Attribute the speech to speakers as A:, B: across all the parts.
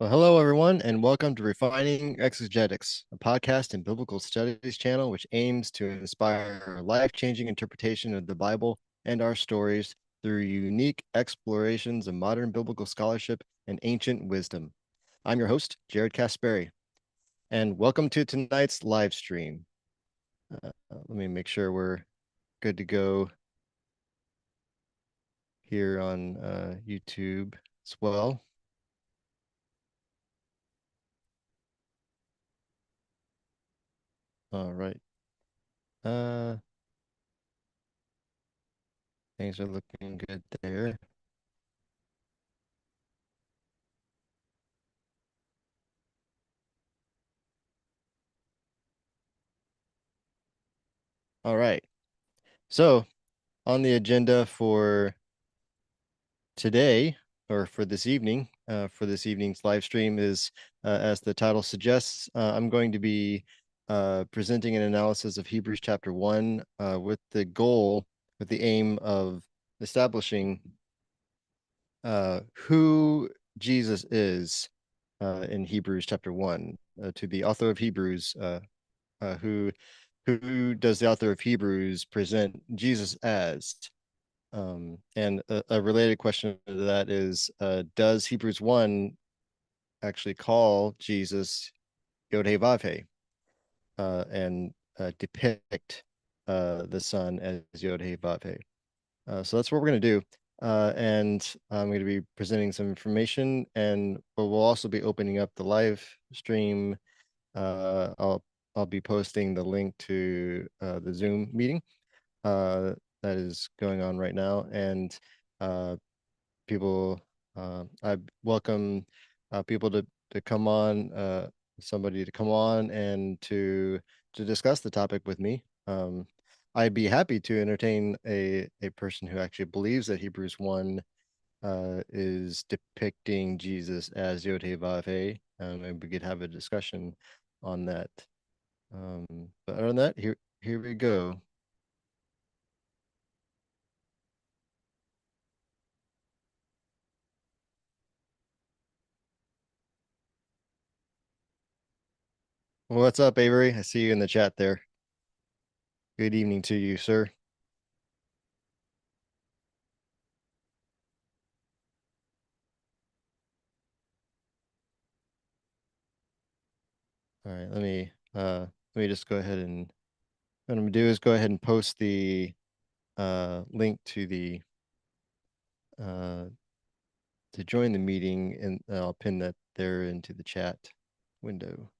A: Well, hello everyone, and welcome to Refining Exegetics, a podcast and biblical studies channel which aims to inspire a life-changing interpretation of the Bible and our stories through unique explorations of modern biblical scholarship and ancient wisdom. I'm your host, Jared Casperi, and welcome to tonight's live stream. Let me make sure we're good to go here on YouTube as well. All right. Uh, Things are looking good there. All right. So on the agenda for today, or for this evening, for this evening's live stream is, as the title suggests, I'm going to be presenting an analysis of Hebrews chapter 1 with the goal, with the aim of establishing who Jesus is in Hebrews chapter 1. To the author of Hebrews, uh, who who does the author of Hebrews present Jesus as? And a related question to that is, does Hebrews 1 actually call Jesus Yod-Heh-Vav-Heh and depict the Son as Yod-Heh-Vav-Heh? So that's what we're going to do. And I'm going to be presenting some information, but we'll also be opening up the live stream. Uh, I'll I'll be posting the link to the Zoom meeting uh, that is going on right now, and uh, people. I welcome people to come on, somebody to come on and to discuss the topic with me. I'd be happy to entertain a person who actually believes that Hebrews 1 is depicting Jesus as Yod-Heh-Vav-Heh, and we could have a discussion on that. But other than that, here we go. Well, what's up, Avery? I see you in the chat there. Good evening to you, sir. All right, let me just go ahead and what I'm gonna do is go ahead and post the link to the uh to join the meeting, and I'll pin that there into the chat window.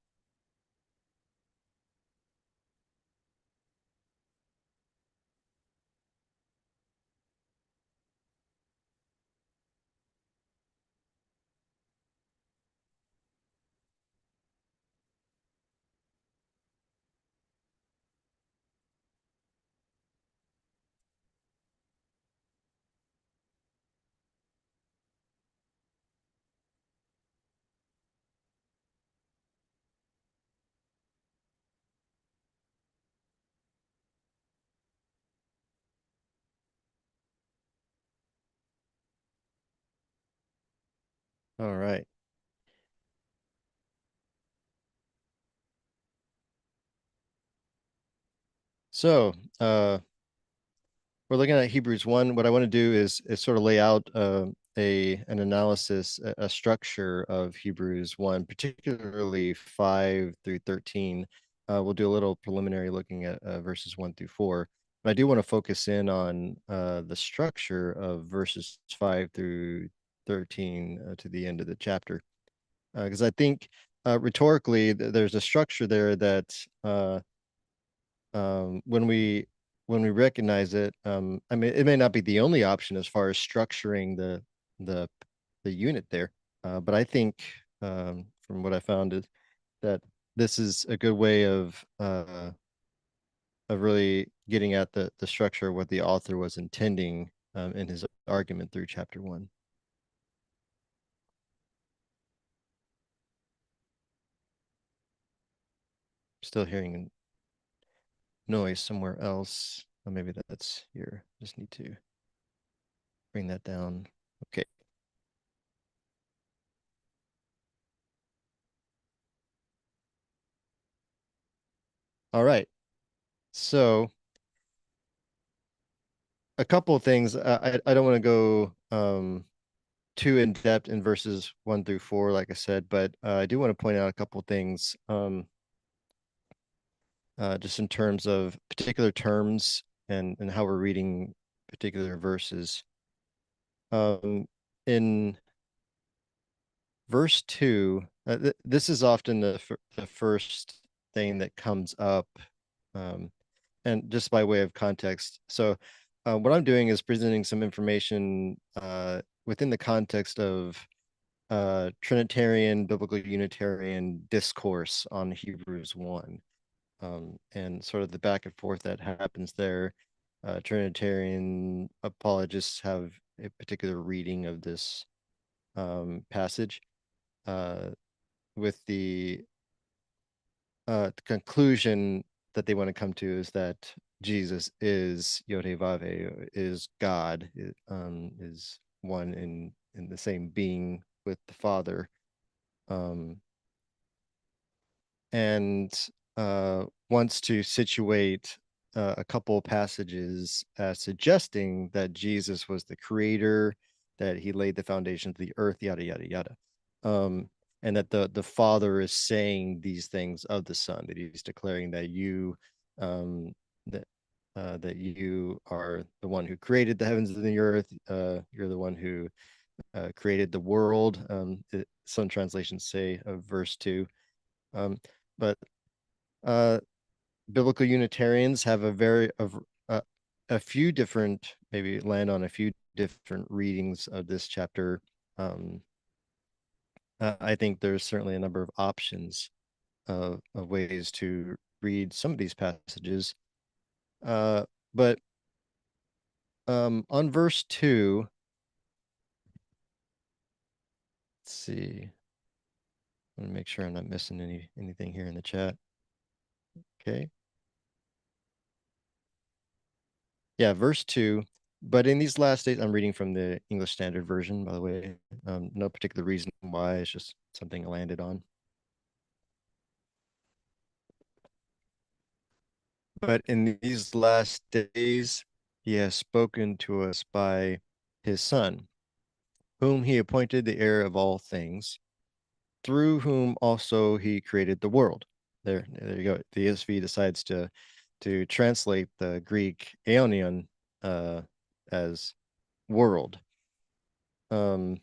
A: All right. So, we're looking at Hebrews 1. What I want to do is sort of lay out an analysis, a structure of Hebrews 1, particularly 5 through 13. We'll do a little preliminary looking at verses 1 through 4. But I do want to focus in on the structure of verses 5 through 13 to the end of the chapter. Because I think rhetorically, there's a structure there that when we recognize it, I mean, it may not be the only option as far as structuring the the unit there, but I think from what I found is that this is a good way of really getting at the structure of what the author was intending in his argument through chapter 1. Still hearing noise somewhere else. Or maybe that's here. Just need to bring that down. Okay. All right. So a couple of things. I don't want to go too in depth in verses 1 through 4, like I said, but I do want to point out a couple of things, just in terms of particular terms and how we're reading particular verses. In verse 2, this is often the first thing that comes up, um, and just by way of context. So, what I'm doing is presenting some information within the context of Trinitarian, biblical Unitarian discourse on Hebrews 1, and sort of the back and forth that happens there. Trinitarian apologists have a particular reading of this passage, uh, with the conclusion that they want to come to is that Jesus is YHWH, is God, is one in the same being with the Father, um, and wants to situate a couple of passages as suggesting that Jesus was the creator, that he laid the foundation of the earth, yada yada yada, um, and that the Father is saying these things of the Son, that he's declaring that um, that that you are the one who created the heavens and the earth. You're the one who created the world. Some translations say of verse 2. But uh, biblical Unitarians have a few different, maybe land on a few different readings of this chapter. Um, I think there's certainly a number of options of ways to read some of these passages. But on verse 2, let's see. I want to make sure I'm not missing anything here in the chat. Okay. Yeah, verse 2. But in these last days, I'm reading from the English Standard Version, by the way. No particular reason why, it's just something I landed on. But in these last days, he has spoken to us by his Son, whom he appointed the heir of all things, through whom also he created the world. There you go. The ESV decides to translate the Greek aeonion as world. Um,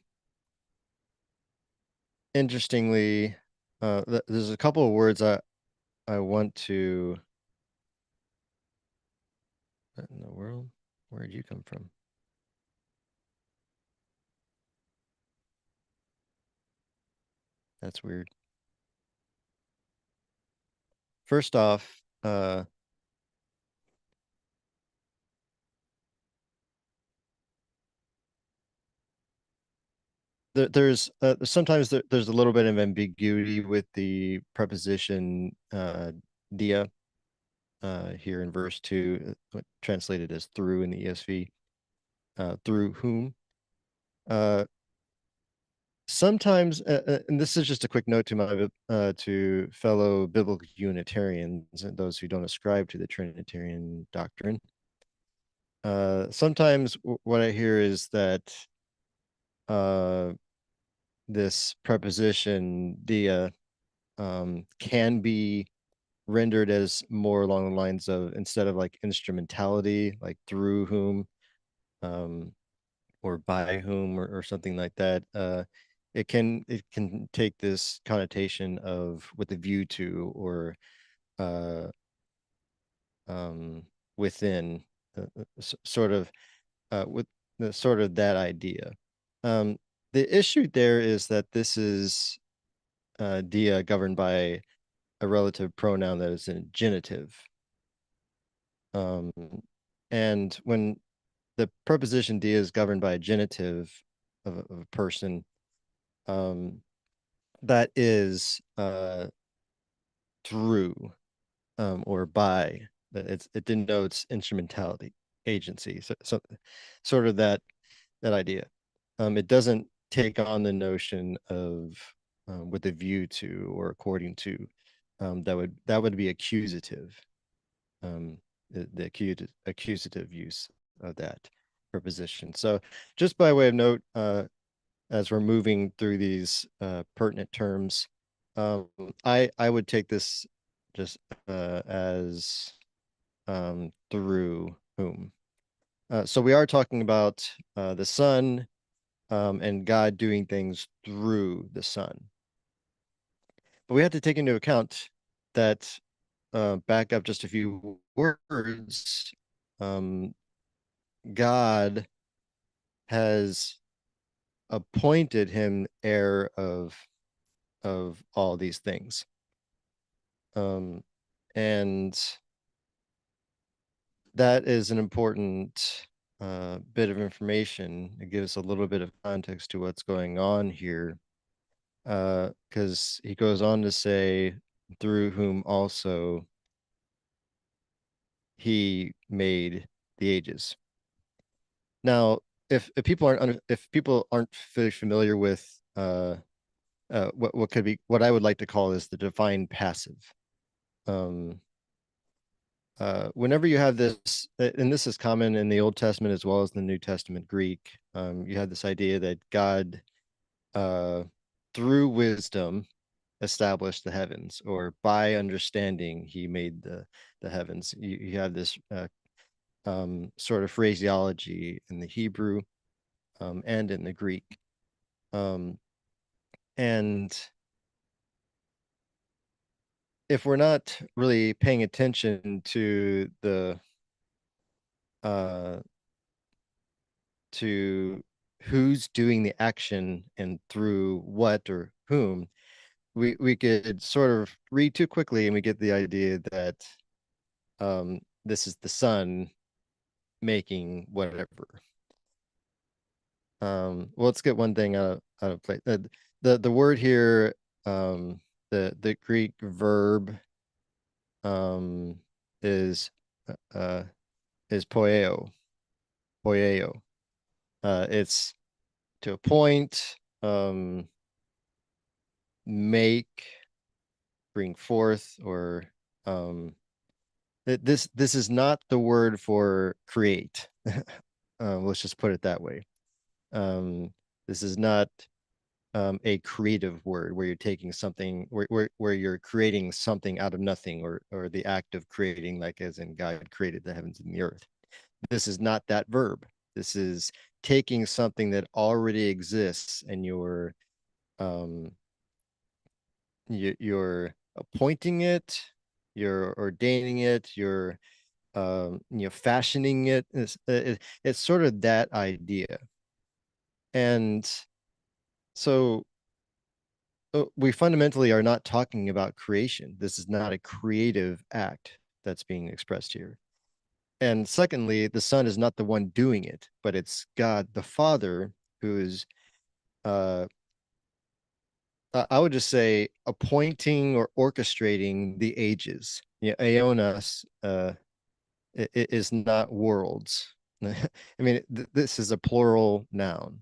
A: Interestingly, there's a couple of words I want to. What in the world? Where did you come from? That's weird. First off, there's sometimes there's a little bit of ambiguity with the preposition dia here in verse 2, translated as through in the ESV, through whom. Uh, Sometimes, and this is just a quick note to my to fellow biblical Unitarians and those who don't ascribe to the Trinitarian doctrine. Sometimes what I hear is that uh, this preposition dia can be rendered as more along the lines of, instead of like instrumentality, like through whom, um, or by whom, or something like that. It can take this connotation of with a view to, or uh, um, within, sort of, with the sort of that idea. Um, the issue there is that this is dia governed by a relative pronoun that is in genitive. Um, and when the preposition dia is governed by a genitive of a person, um, that is through, or by. It denotes instrumentality, agency. So sort of that idea. It doesn't take on the notion of with a view to or according to. that would be accusative. The accusative use of that preposition. So just by way of note, as we're moving through these pertinent terms, um, I would take this just as through whom. So we are talking about the Son and God doing things through the Son. But we have to take into account that back up just a few words, um, God has appointed him heir of all these things. Um, and that is an important bit of information. It gives a little bit of context to what's going on here. Because he goes on to say, through whom also he made the ages. Now, if people aren't very familiar with what could be what I would like to call is the defined passive. Um, Whenever you have this, and this is common in the Old Testament as well as the New Testament Greek, you have this idea that God, uh, through wisdom, established the heavens, or by understanding, he made the heavens. You have this sort of phraseology in the Hebrew and in the Greek. Um, and if we're not really paying attention uh, to who's doing the action and through what or whom, we could sort of read too quickly and we get the idea that this is the Son making whatever. Well, let's get one thing out of place. The word here, the Greek verb um is uh is poieo. It's to appoint, make, bring forth, or this is not the word for create. Let's just put it that way. Um, this is not a creative word where you're taking something where you're creating something out of nothing, or the act of creating, like as in God created the heavens and the earth. This is not that verb. This is taking something that already exists and um you're appointing it, you're ordaining it, you're fashioning it. It's sort of that idea. And so we fundamentally are not talking about creation. This is not a creative act that's being expressed here. And secondly, the Son is not the one doing it, but it's God the Father who is, uh, I would just say, appointing or orchestrating the ages. Yeah, aeonas is not worlds. I mean, this is a plural noun.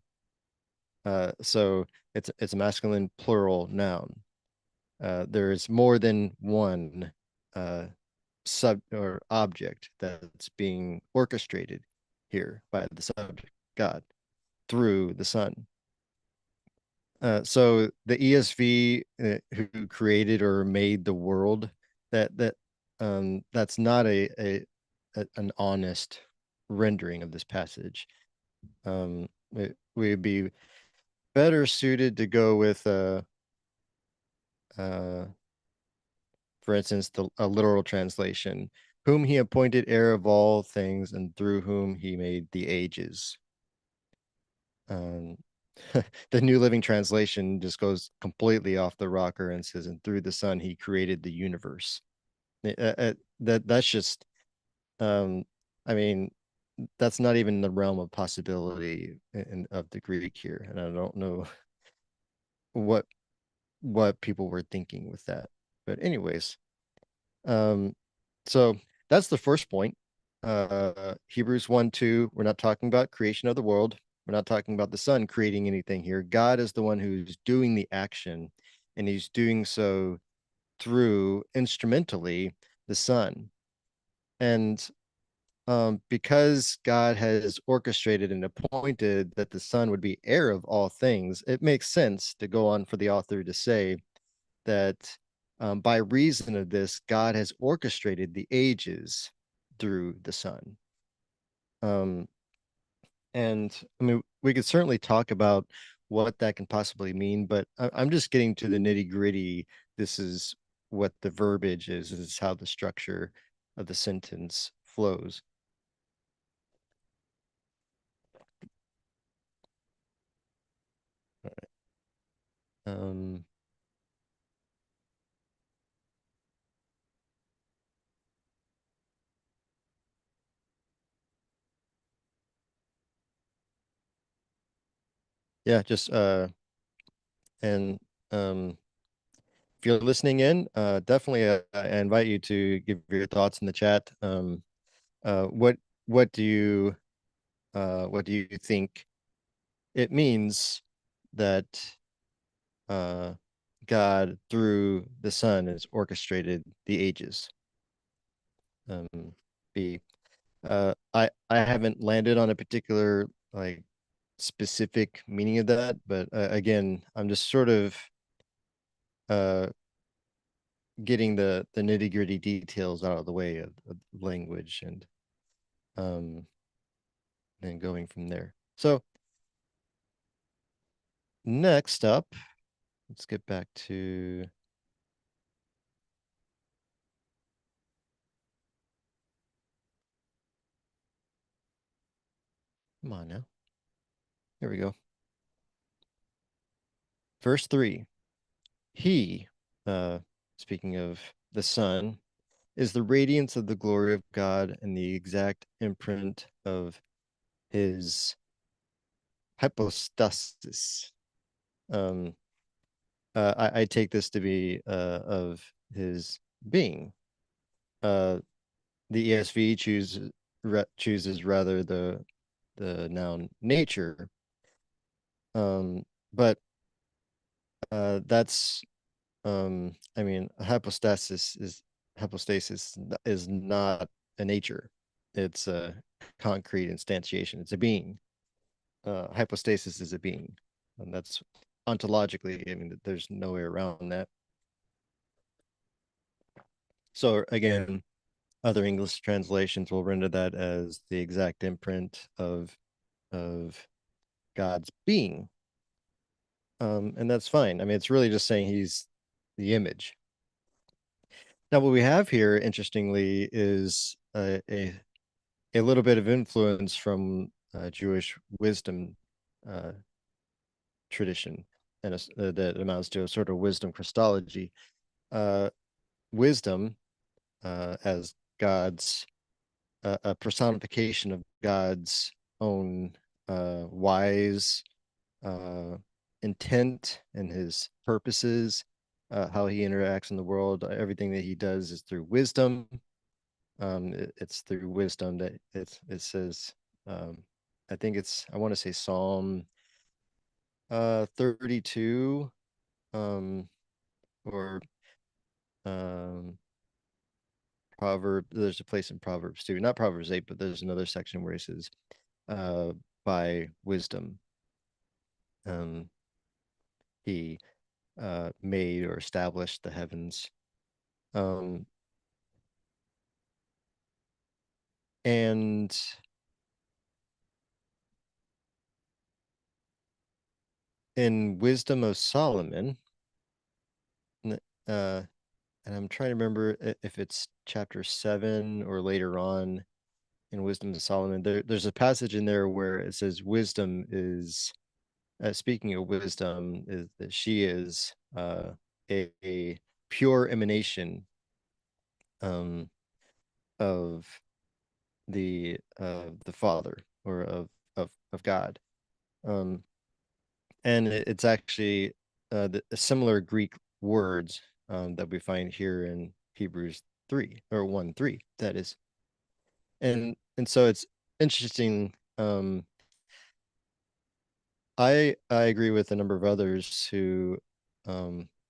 A: So it's a masculine plural noun. There's more than one uh, sub or object that's being orchestrated here by the subject, God, through the Son. So the ESV, who created or made the world, that's not an honest rendering of this passage. We'd be better suited to go with uh for instance, a literal translation, whom he appointed heir of all things and through whom he made the ages. Um, the New Living Translation just goes completely off the rocker and says, and through the Son, he created the universe. That's just, um, I mean, that's not even the realm of possibility of the Greek here. And I don't know what people were thinking with that. But anyways, Um, so that's the first point. Hebrews 1 2, we're not talking about creation of the world. We're not talking about the Son creating anything here. God is the one who's doing the action, and he's doing so through instrumentally the Son. And because God has orchestrated and appointed that the Son would be heir of all things, it makes sense to go on for the author to say that by reason of this, God has orchestrated the ages through the Son. Um, and I mean, we could certainly talk about what that can possibly mean, but I'm just getting to the nitty gritty. This is what the verbiage is. This is how the structure of the sentence flows. Um, yeah, just and if you're listening in, definitely I invite you to give your thoughts in the chat. What what do you what do you think it means that uh, God through the Son has orchestrated the ages? Um, B. I haven't landed on a particular like specific meaning of that, but again, I'm just sort of uh getting the nitty gritty details out of the way of language um and going from there. So next up, let's get back to come on now. Here we go. Verse 3. He, uh, speaking of the Son, is the radiance of the glory of God and the exact imprint of his hypostasis. Um, I take this to be of his being. Uh, the ESV chooses rather the noun nature. But that's I mean, hypostasis is not a nature. It's a concrete instantiation. It's a being. Hypostasis is a being, and that's ontologically. I mean, there's no way around that. So again, other English translations will render that as the exact imprint of God's being, and that's fine. I mean, it's really just saying he's the image. Now, what we have here, interestingly, is a little bit of influence from Jewish wisdom uh, tradition, and that amounts to a sort of wisdom Christology. Uh, wisdom as God's a personification of God's own wise uh, intent and his purposes, how he interacts in the world. Everything that he does is through wisdom. It's through wisdom that it says. Um, I think I want to say Psalm 32, um, or um, There's a place in Proverbs too, not Proverbs 8, but there's another section where it says, uh, by wisdom, um, he made or established the heavens. Um, and in Wisdom of Solomon, uh, and I'm trying to remember if it's chapter 7 or later on in Wisdom of Solomon. There's a passage in there where it says wisdom is, speaking of wisdom, is that she is a pure emanation um, of the Father, or of God. Um, and it's actually similar Greek words that we find here in Hebrews 3, or 1:3, that is. And so it's interesting. I agree with a number of others who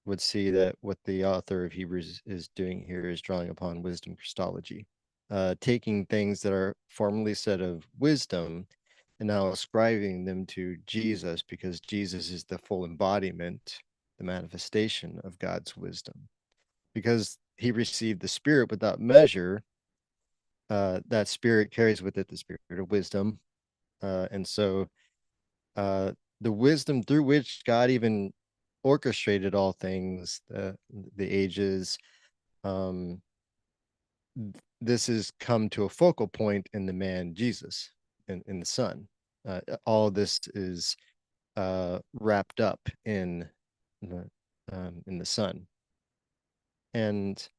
A: would see that what the author of Hebrews is doing here is drawing upon wisdom Christology, taking things that are formerly said of wisdom and now ascribing them to Jesus because Jesus is the full embodiment, the manifestation of God's wisdom. Because he received the Spirit without measure, that Spirit carries with it the Spirit of wisdom. And so uh, the wisdom through which God even orchestrated all things, the ages, um, this has come to a focal point in the man Jesus, in the Son. All this is wrapped up the in the Son. And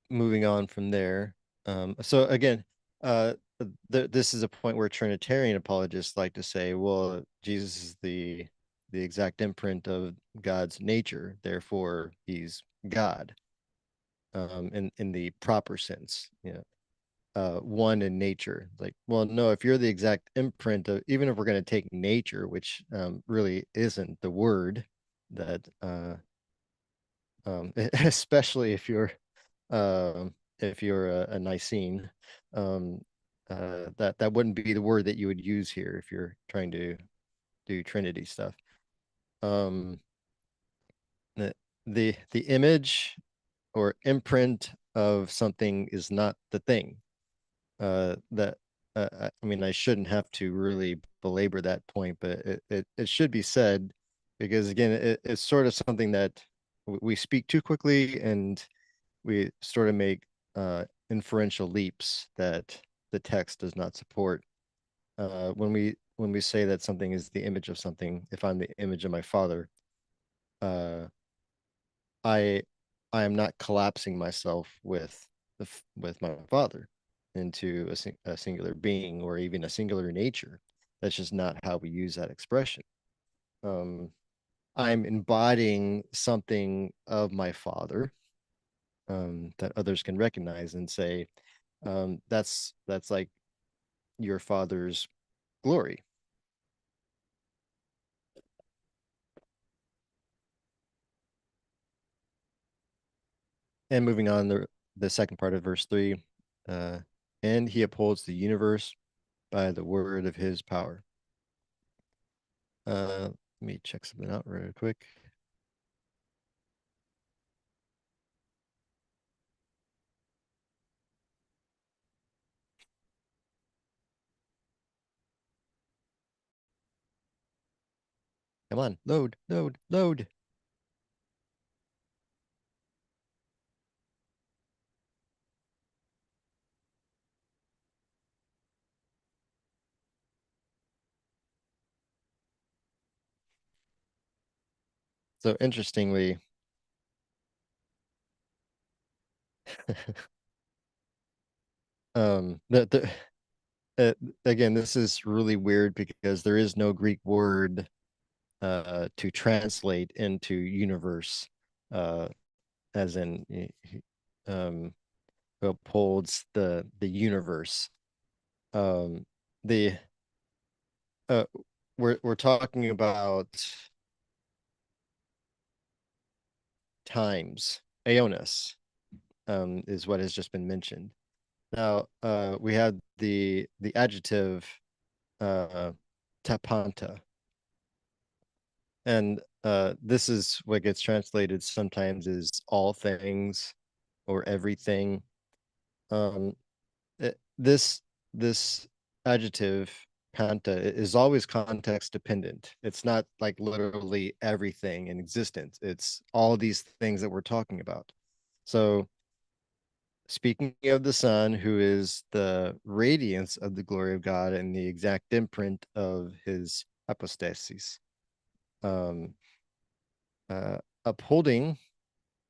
A: moving on from there, so again, this is a point where Trinitarian apologists like to say, well, Jesus is the exact imprint of God's nature, therefore he's God, in the proper sense, one in nature. Like, well, no, if you're the exact imprint of, even if we're going to take nature, which really isn't the word that, especially if you're a Nicene, um, that wouldn't be the word that you would use here if you're trying to do Trinity stuff. Um, the the image or imprint of something is not the thing. That I mean, I shouldn't have to really belabor that point, but it should be said because again, it's sort of something that we speak too quickly and we sort of make inferential leaps that the text does not support. When we say that something is the image of something, if I'm the image of my father, uh, I I am not collapsing myself with my father into a singular being or even a singular nature. That's just not how we use that expression. Um, I'm embodying something of my father, that others can recognize and say, that's like your father's glory. And moving on, the second part of verse 3, uh, and he upholds the universe by the word of his power. Let me check something out real quick. Come on, load, load, load. So interestingly, the again, this is really weird because there is no Greek word to translate into universe, uh, as in um, upholds the universe. Um, the uh, we're talking about times. Aeonis is what has just been mentioned. Now we have the adjective uh, tapanta, and this is what gets translated sometimes as all things or everything. Um, this this adjective panta is always context dependent. It's not like literally everything in existence. It's all these things that we're talking about. So speaking of the Son, who is the radiance of the glory of God and the exact imprint of his hypostasis, um, upholding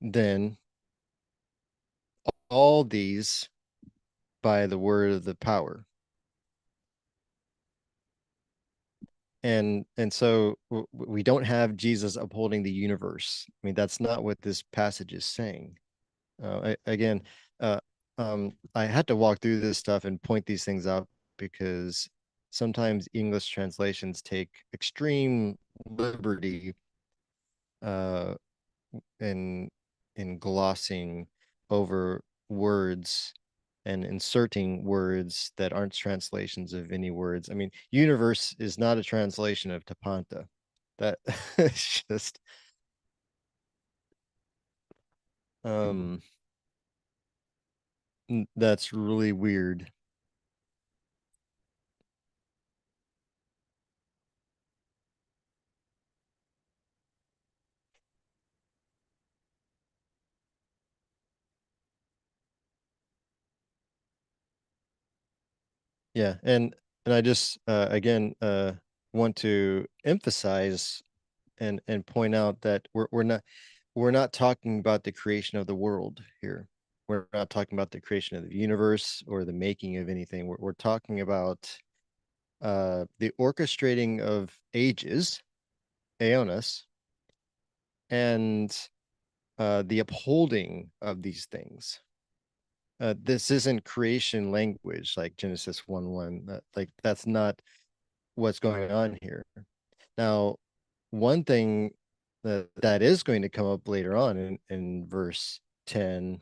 A: then all these by the word of the power. And so we don't have Jesus upholding the universe. I mean, that's not what this passage is saying. Again, uh, I had to walk through this stuff and point these things out because sometimes English translations take extreme liberty uh in glossing over words and inserting words that aren't translations of any words. I mean, universe is not a translation of tapanta. That it's just um that's really weird. Yeah, and I just again want to emphasize and point out that we're not talking about the creation of the world here. We're not talking about the creation of the universe or the making of anything. We're talking about the orchestrating of ages, aeonas, and the upholding of these things. This isn't creation language like Genesis 1:1. Like that's not what's going on here. Now, one thing that is going to come up later on in verse 10,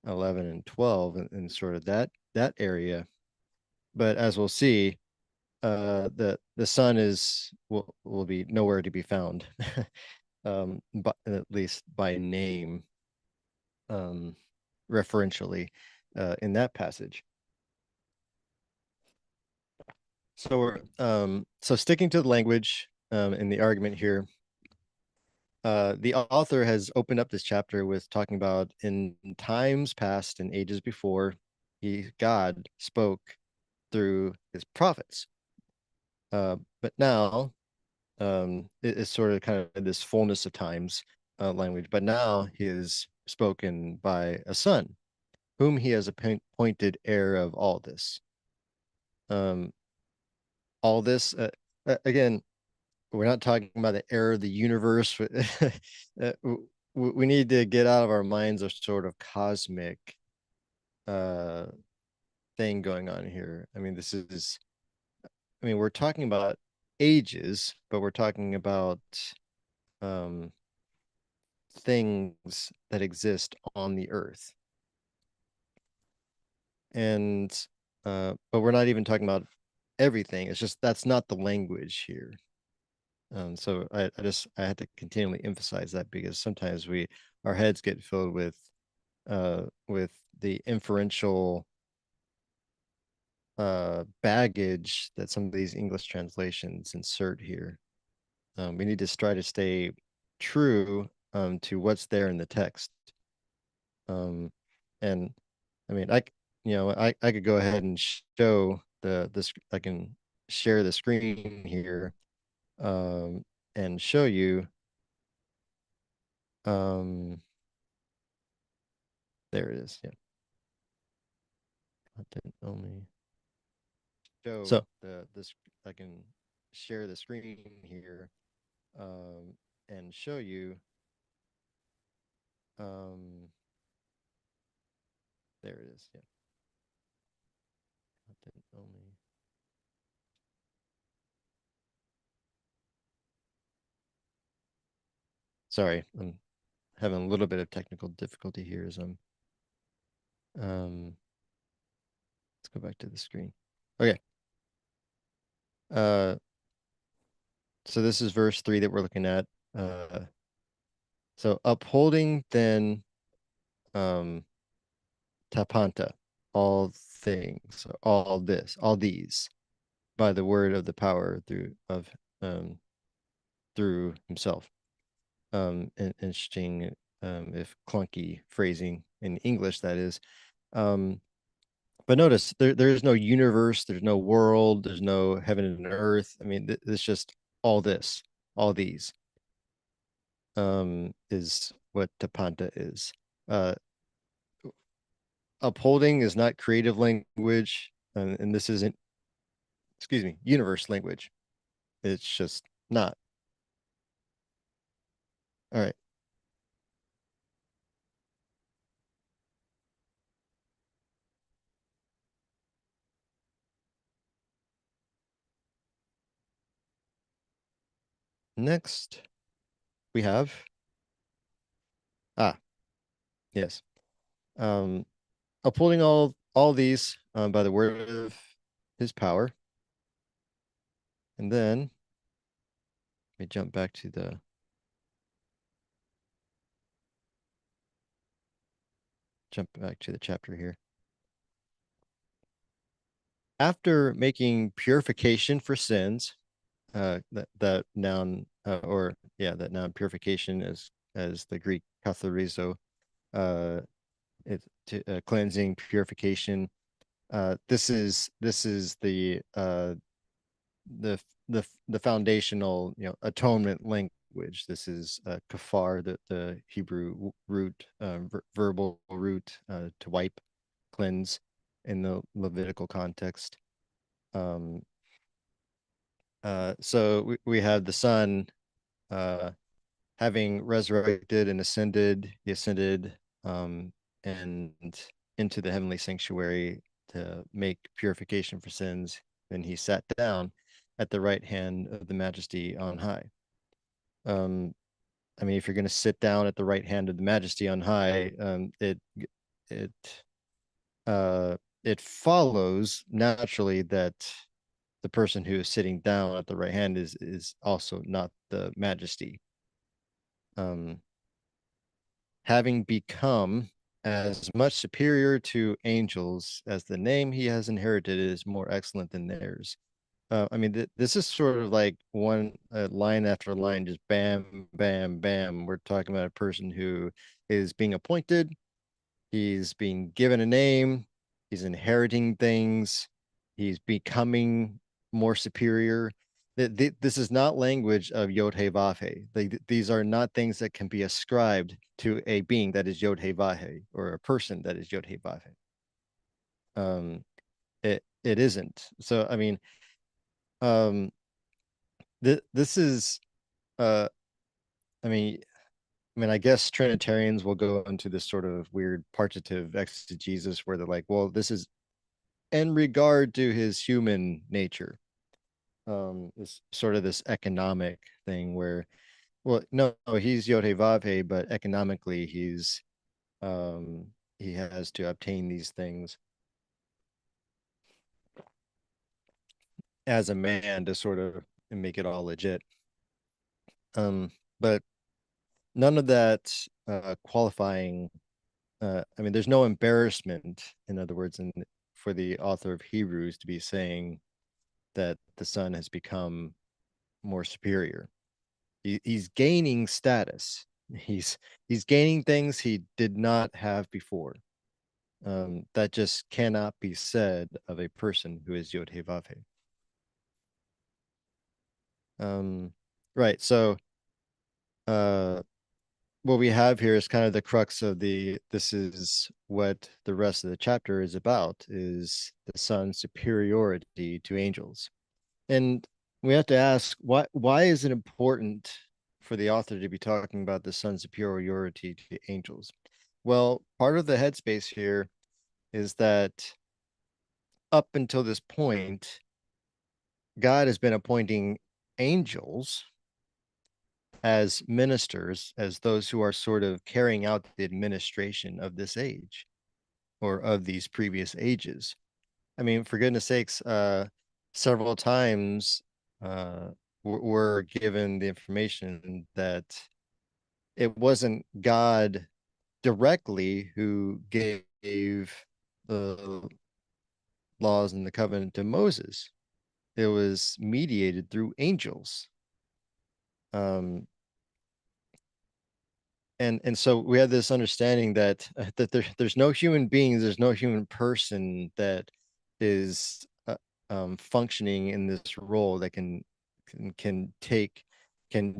A: 11, and 12, and sort of that area. But as we'll see, the sun will be nowhere to be found, but at least by name, um, referentially, in that passage. So we're so sticking to the language in the argument here. The author has opened up this chapter with talking about in times past and ages before, God spoke through his prophets. But now it's sort of kind of this fullness of times language. But now he is spoken by a son, whom he has appointed heir of all this. Um, all this again, we're not talking about the heir of the universe. We need to get out of our minds a sort of cosmic uh thing going on here. I mean, we're talking about ages, but we're talking about um things that exist on the earth. And but we're not even talking about everything. It's just that's not the language here. So I had to continually emphasize that because sometimes our heads get filled with the inferential baggage that some of these English translations insert here. We need to try to stay true to what's there in the text. Um, and I mean, I could go ahead and show this. I can share the screen here and show you. Um, there it is. Yeah, content only. Show
B: So
A: the this. I can share the screen here and show you. Um, there it is. Yeah, content only. Sorry, I'm having a little bit of technical difficulty here as um let's go back to the screen. Okay. Uh so this is verse 3 that we're looking at. Uh so upholding then um tapanta, all things, all this, all these by the word of the power um through himself. Interesting if clunky phrasing in English that is. Um but notice there is no universe, there's no world, there's no heaven and earth. I mean, it's just all this, all these is what tapanta is. Uh, Upholding is not creative language, and this isn't, excuse me, universe language. It's just not. All right. Next. we have ah yes, um, upholding all these by the word of his power, and then let me jump back to the chapter here. After making purification for sins, that noun or yeah, that noun purification is as the Greek katharizo, uh, cleansing, purification. This is the the foundational atonement language. This is kafar, the Hebrew root, verbal root to wipe, cleanse in the Levitical context. Um, so we have the Son uh, having resurrected and ascended. He ascended and into the heavenly sanctuary to make purification for sins. And he sat down at the right hand of the Majesty on high. Um, I mean, if you're going to sit down at the right hand of the Majesty on high, it uh, it follows naturally that the person who is sitting down at the right hand is also not the Majesty. Um, Having become as much superior to angels as the name he has inherited is more excellent than theirs. I mean, this is sort of like one line after line, just bam, bam, bam. We're talking about a person who is being appointed, he's being given a name, he's inheriting things, he's becoming more superior. This is not language of Yod He Vav He. These are not things that can be ascribed to a being that is Yod He Vav He or a person that is Yod He Vav He. It isn't. So I mean, um, this is uh, I mean, I guess Trinitarians will go into this sort of weird partitive exegesis where they're like, well, this is in regard to his human nature. It's sort of this economic thing where, well, no, he's Yod He Vav He, but economically um he has to obtain these things as a man to sort of make it all legit. But none of that qualifying. I mean, there's no embarrassment, in other words, for the author of Hebrews to be saying that the Son has become more superior. He's gaining status. He's gaining things he did not have before. That just cannot be said of a person who is Yod He Vav He. Right. So, uh, what we have here is kind of the crux of this is what the rest of the chapter is about, is the Son's superiority to angels. And we have to ask, why is it important for the author to be talking about the Son's superiority to angels? Well, part of the headspace here is that up until this point, God has been appointing angels as ministers, as those who are sort of carrying out the administration of this age or of these previous ages. I mean, for goodness sakes, several times we're given the information that it wasn't God directly who gave the laws and the covenant to Moses. It was mediated through angels. Um, and so we have this understanding that there's no human beings, there's no human person that is functioning in this role that can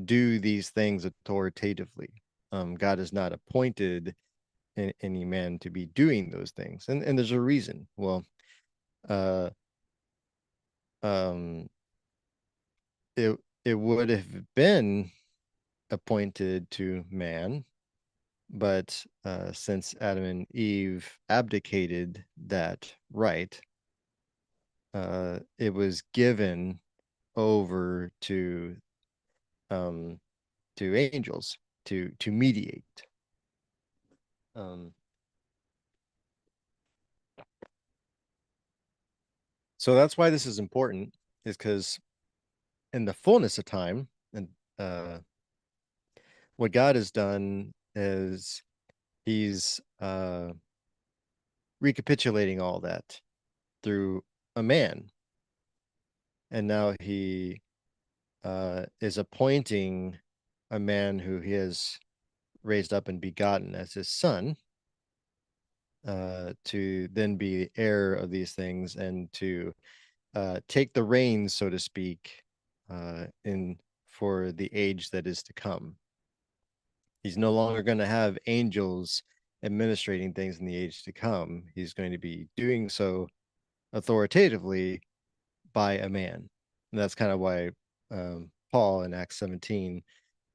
A: do these things authoritatively. God has not appointed any man to be doing those things, and there's a reason. Well, uh, um, it would have been appointed to man, but since Adam and Eve abdicated that right, it was given over to um, to angels to mediate. Um, so that's why this is important, is because in the fullness of time, and uh, what God has done is he's recapitulating all that through a man, and now he is appointing a man who he has raised up and begotten as his son, to then be heir of these things and to take the reins, so to speak, in for the age that is to come. He's no longer going to have angels administrating things in the age to come. He's going to be doing so authoritatively by a man. And that's kind of why Paul in Acts 17,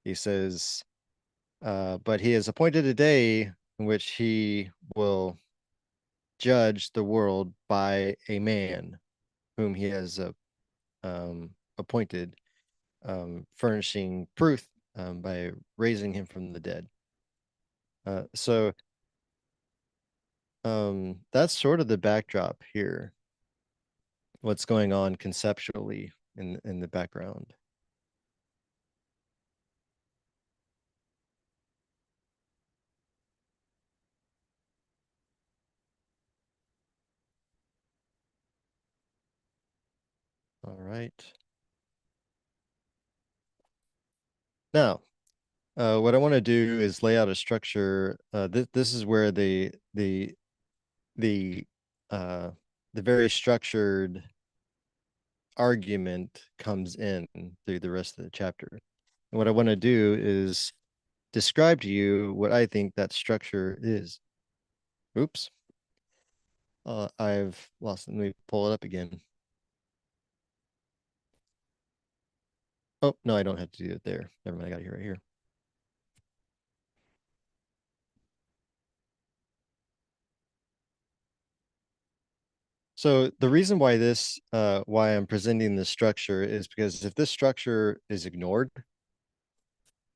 A: he says, but he has appointed a day in which he will judge the world by a man whom he has appointed, furnishing proof by raising him from the dead. So that's sort of the backdrop here. What's going on conceptually in the background. All right. Now, what I want to do is lay out a structure. This is where the uh, the very structured argument comes in through the rest of the chapter. And what I want to do is describe to you what I think that structure is. Oops. I've lost it. Let me pull it up again. Oh, no, I don't have to do it there. Never mind. I got it here right here. So the reason why why I'm presenting this structure is because if this structure is ignored,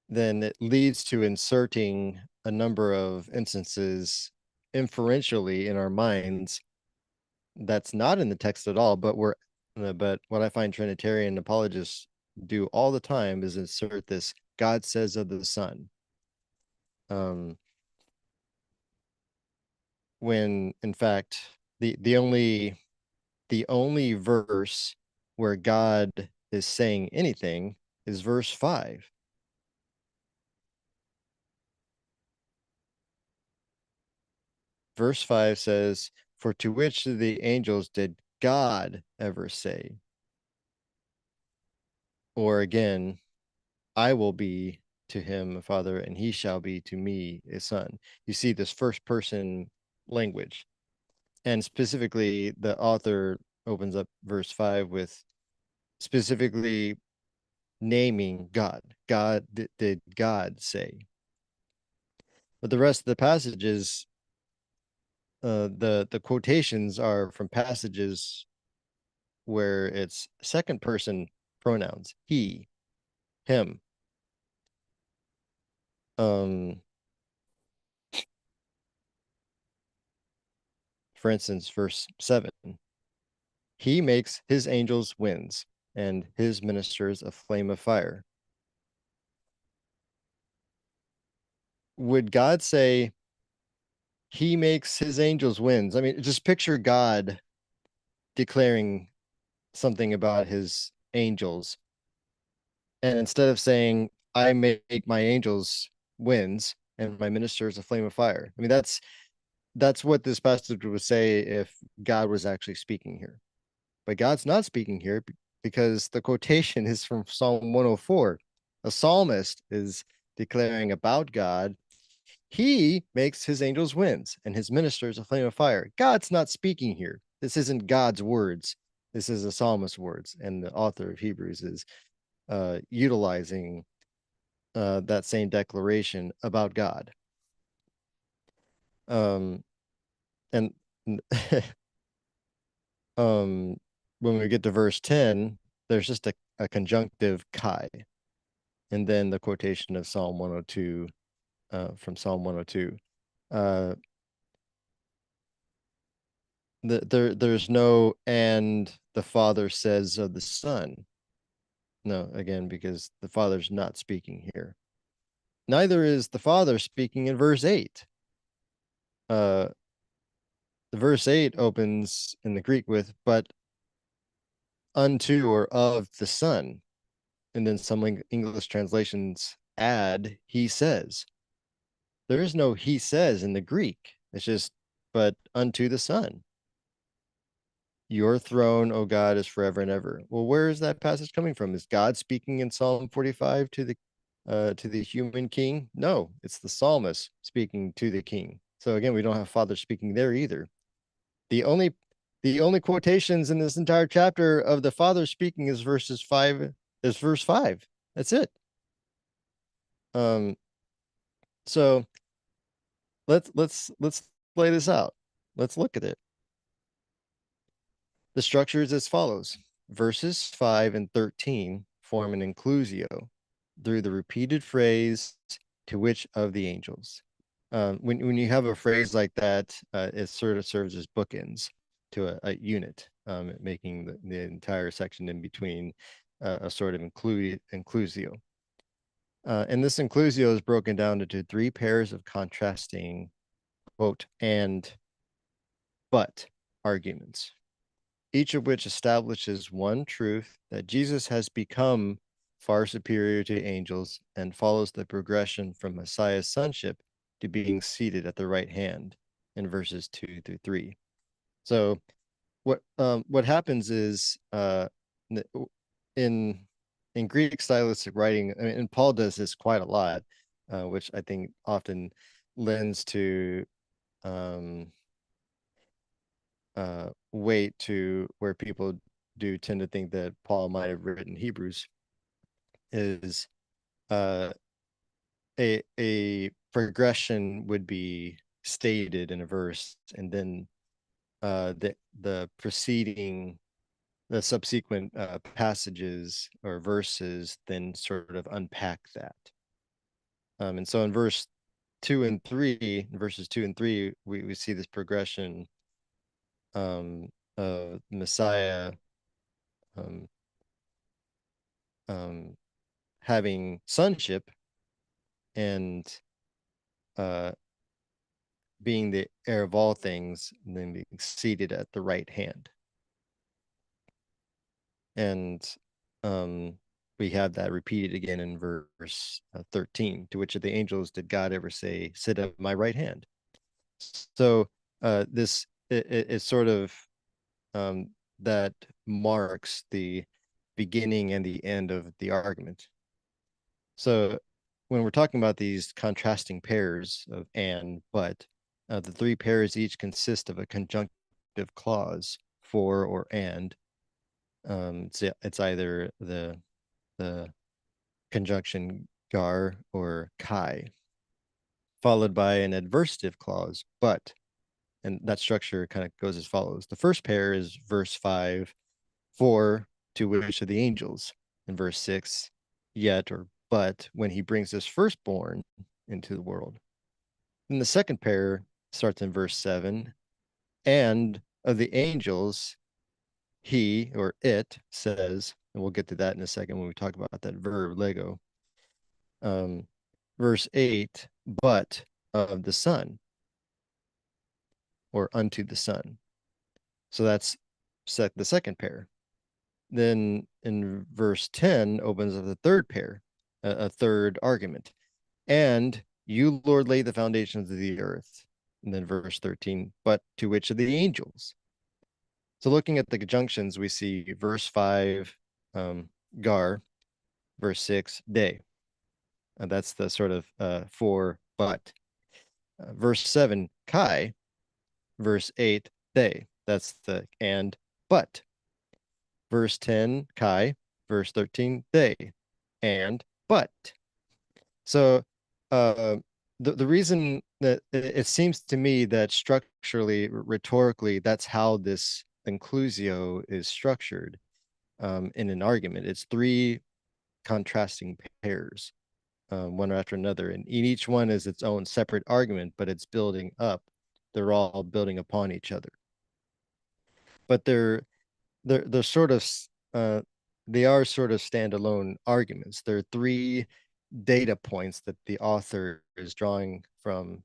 A: then it leads to inserting a number of instances inferentially in our minds that's not in the text at all, but what I find Trinitarian apologists do all the time is insert this God says of the Son. Um, when in fact the only verse where God is saying anything is verse 5. Verse 5 says, "For to which of the angels did God ever say?" Or again, "I will be to him a father, and he shall be to me a son." You see this first person language. And specifically, the author opens up verse 5 with specifically naming God. God, did God say? But the rest of the passages, the quotations are from passages where it's second person pronouns, he, him. Um, for instance, verse 7, he makes his angels winds and his ministers a flame of fire. Would God say he makes his angels winds? I mean, just picture God declaring something about his angels. And instead of saying, I make my angels winds and my ministers a flame of fire. I mean, that's what this passage would say if God was actually speaking here. But God's not speaking here because the quotation is from Psalm 104. A psalmist is declaring about God. He makes his angels winds and his ministers a flame of fire. God's not speaking here. This isn't God's words. This is a psalmist's words. And the author of Hebrews is utilizing that same declaration about God. Um, and um, when we get to verse 10, there's just a conjunctive kai. and then the quotation of Psalm 102 from Psalm 102. There's no and the Father says of the Son. No, again, because the Father's not speaking here. Neither is the Father speaking in verse 8. The verse 8 opens in the Greek with, but unto or of the Son. And then some English translations add, he says. There is no he says in the Greek. It's just, but unto the Son. Your throne, O God, is forever and ever. Well, where is that passage coming from? Is God speaking in Psalm 45 to the human king? No, it's the psalmist speaking to the king. So again, we don't have Father speaking there either. The only the only quotations in this entire chapter of the Father speaking is verse 5. That's it. Um, so let's lay this out. Let's look at it. The structure is as follows. Verses 5 and 13 form an inclusio through the repeated phrase, to which of the angels. When you have a phrase like that, it sort of serves as bookends to a unit, making the entire section in between a sort of inclusio. And this inclusio is broken down into three pairs of contrasting quote and but arguments, each of which establishes one truth, that Jesus has become far superior to angels, and follows the progression from Messiah's sonship to being seated at the right hand in verses 2 through 3. So what happens is in in Greek stylistic writing, I mean, and Paul does this quite a lot, which I think often lends to um, weight to where people do tend to think that Paul might have written Hebrews, is uh, a progression would be stated in a verse, and then the preceding the subsequent passages or verses then sort of unpack that. And so in verses 2 and 3, we see this progression of Messiah um, um, having sonship and uh, being the heir of all things, and then being seated at the right hand. And we have that repeated again in verse 13. To which of the angels did God ever say, sit at my right hand? So this is sort of that marks the beginning and the end of the argument. So when we're talking about these contrasting pairs of and, but, the three pairs each consist of a conjunctive clause, for or and. It's either the conjunction gar or kai, followed by an adversative clause, but. And that structure kind of goes as follows. The first pair is verse 5, for to which of the angels, in verse 6, yet or but when he brings his firstborn into the world. And the second pair starts in verse 7, and of the angels, he or it says, and we'll get to that in a second when we talk about that verb lego. Verse 8, but of the Son, or unto the Son. So that's the second pair. Then in verse 10 opens up the third pair, a third argument. And you, Lord, laid the foundations of the earth. And then verse 13, but to which of the angels? So looking at the conjunctions, we see verse 5, gar, verse 6, day. And that's the sort of for, but. Verse 7, kai, verse 8, they. That's the and, but. Verse 10, kai, verse 13, they, and, but. So the reason that it seems to me that structurally, rhetorically, that's how this inclusio is structured in an argument. It's three contrasting pairs, one after another, and each one is its own separate argument, but it's building up. They're all building upon each other, but they're sort of uh, they are sort of standalone arguments. There are three data points that the author is drawing from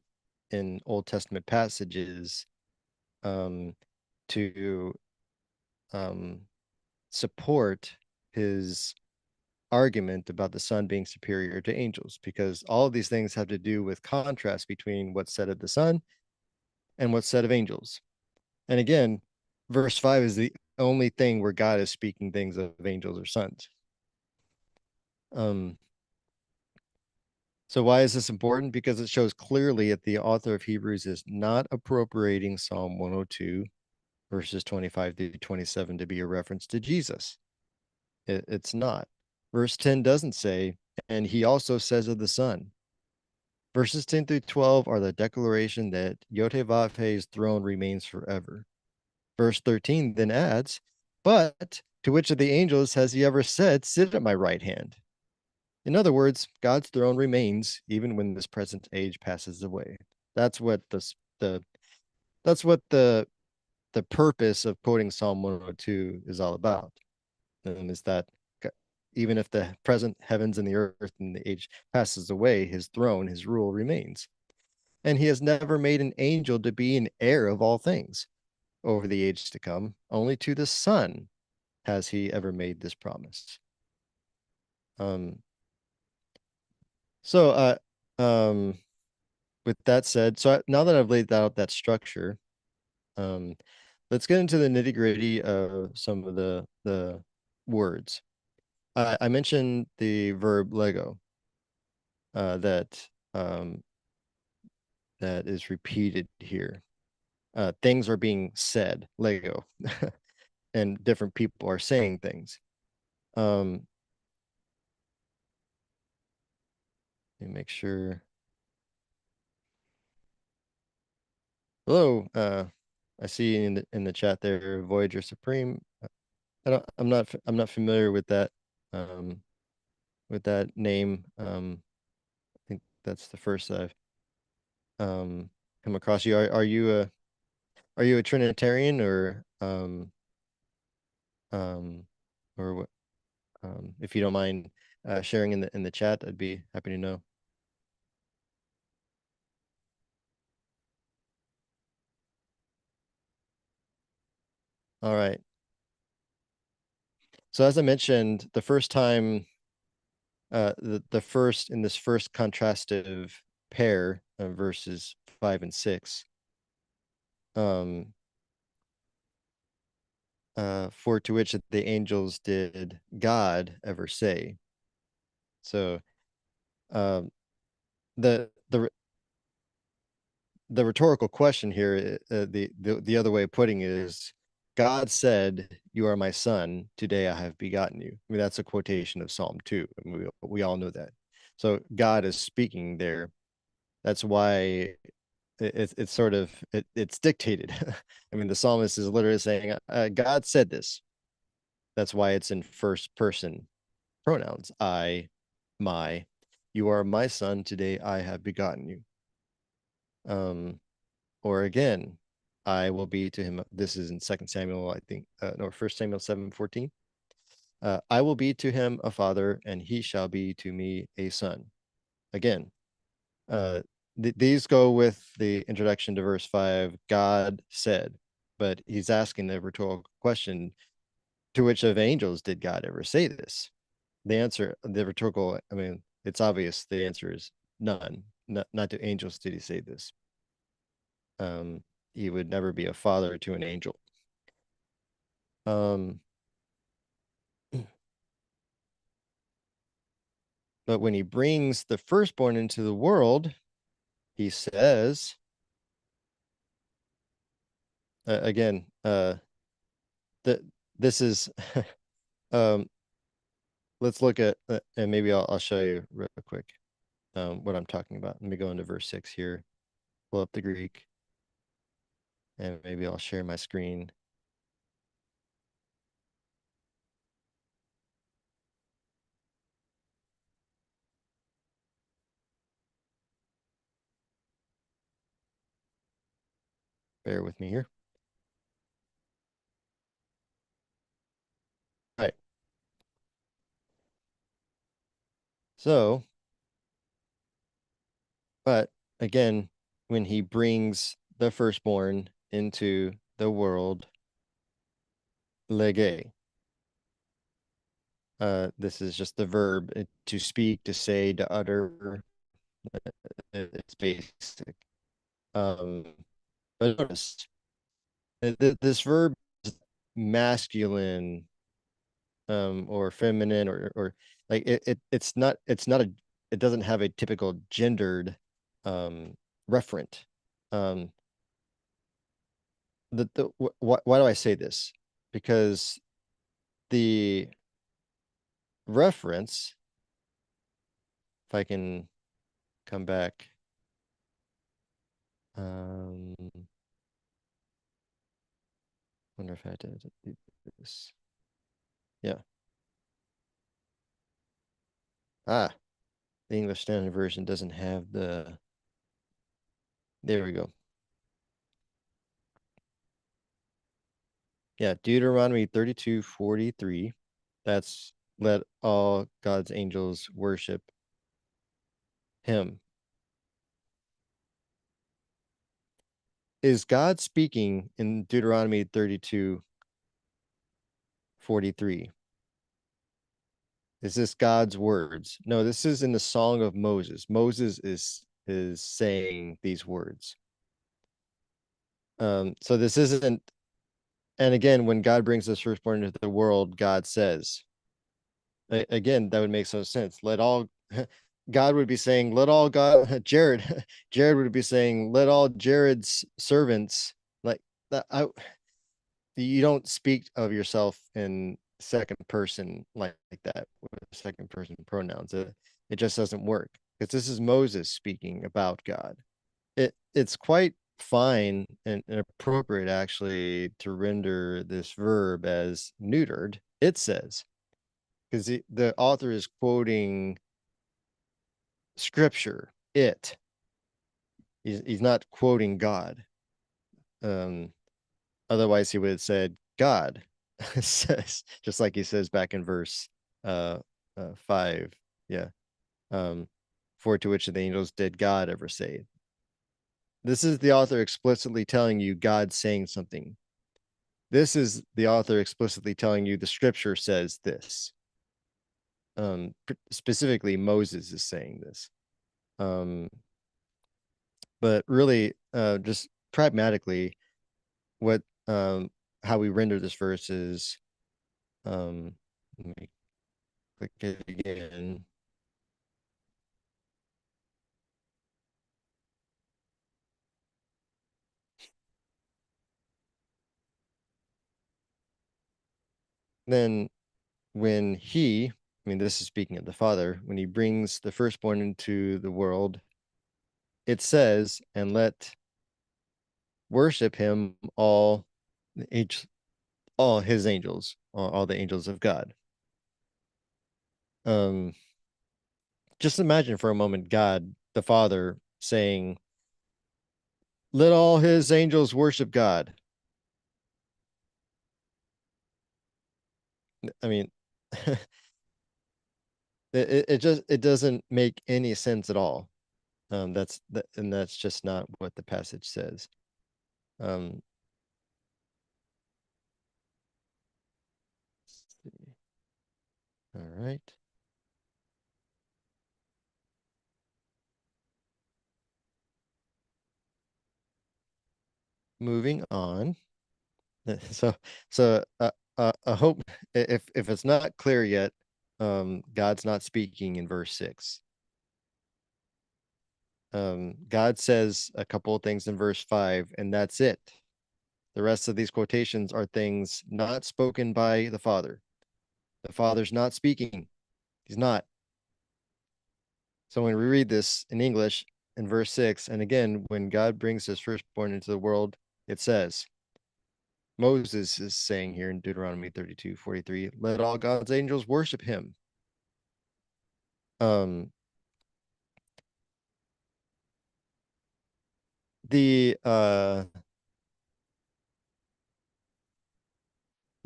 A: in Old Testament passages, um, to um, support his argument about the Son being superior to angels, because all of these things have to do with contrast between what's said of the Son and what's said of angels. And again, verse 5 is the only thing where God is speaking things of angels or sons. Um, so why is this important? Because it shows clearly that the author of Hebrews is not appropriating Psalm 102, verses 25 through 27 to be a reference to Jesus. It's not. Verse 10 doesn't say, and he also says of the Son. Verses 10 through 12 are the declaration that YHWH's throne remains forever. Verse 13 then adds, but to which of the angels has he ever said, sit at my right hand? In other words, God's throne remains even when this present age passes away. That's what the that's what the purpose of quoting Psalm 102 is all about. And is that even if the present heavens and the earth and the age passes away, his throne, his rule remains. And he has never made an angel to be an heir of all things over the age to come. Only to the Son has he ever made this promise. Um, so, um, with that said, so now that I've laid out that structure, um, let's get into the nitty gritty of some of the words. I mentioned the verb lego, that that is repeated here. Things are being said, lego, and different people are saying things. Um, let me make sure. Hello, I see in the chat there, Voyager Supreme. I'm not familiar um, with that name. I think that's the first I've come across you. Are you a Trinitarian um, or what? If you don't mind sharing in the chat, I'd be happy to know. All right. So as I mentioned, the first time, the first in this first contrastive pair of verses 5 and 6, um, for to which the angels did God ever say? So, um, the the rhetorical question here, the other way of putting it is, God said, "You are my son; today I have begotten you." I mean, that's a quotation of Psalm 2. I mean, we all know that. So God is speaking there. That's why it's sort of it's dictated. I mean, the psalmist is literally saying, God said this. That's why it's in first person pronouns. I, my, you are my son. Today I have begotten you. Or again, I will be to him. This is in Second Samuel, I think. No, First Samuel 7:14. I will be to him a father, and he shall be to me a son. Again, these go with the introduction to verse 5. God said, but he's asking the rhetorical question: to which of angels did God ever say this? The answer, the rhetorical, I mean, it's obvious. The answer is none. Not to angels did he say this. Um, he would never be a father to an angel. Um, but when he brings the firstborn into the world, he says, again, that this is, um, let's look at, and maybe I'll show you real quick what I'm talking about. Let me go into verse 6 here, pull up the Greek, and maybe I'll share my screen. Bear with me here. All right. So, but again, when he brings the firstborn into the world, lege. This is just the verb to speak, to say, to utter. It's basic. Um, but notice this verb is masculine, or feminine, or like it's not a it doesn't have a typical gendered um referent. Um, why do I say this? Because the reference, if I can come back, um, wonder if I had to do this. Yeah. Ah, the English Standard Version doesn't have the. There we go. Yeah, Deuteronomy 32:43. That's let all God's angels worship him. Is God speaking in Deuteronomy 32:43? Is this God's words? No, this is in the Song of Moses. Moses is saying these words. So this isn't, and again, when God brings this firstborn into the world, God says, again, that would make some sense. Let all God would be saying, let all God Jared, Jared would be saying, let all Jared's servants, like that. You don't speak of yourself in second person like that with second person pronouns. It just doesn't work because this is Moses speaking about God. It's quite fine and appropriate actually to render this verb as neutered. It says, because the author is quoting scripture. He's not quoting God. Um, Otherwise, he would have said God says, just like he says back in verse uh, 5. Yeah. Um, for to which of the angels did God ever say? This is the author explicitly telling you God saying something. This is the author explicitly telling you the scripture says this. Specifically, Moses is saying this. Um, but really, just pragmatically, what how we render this verse is, let me click it again. Then when I mean, this is speaking of the Father, when he brings the firstborn into the world, it says, and let worship him all his angels, all the angels of God. Um, just imagine for a moment God, the Father, saying, let all his angels worship God. I mean, it doesn't make any sense at all. And that's just not what the passage says. Um, all right. Moving on. So I hope if it's not clear yet, God's not speaking in verse 6. God says a couple of things in verse 5, and that's it. The rest of these quotations are things not spoken by the Father. The Father's not speaking. He's not. So when we read this in English in verse 6, and again, when God brings his firstborn into the world, it says, Moses is saying here in Deuteronomy 32:43, let all God's angels worship him. Um, the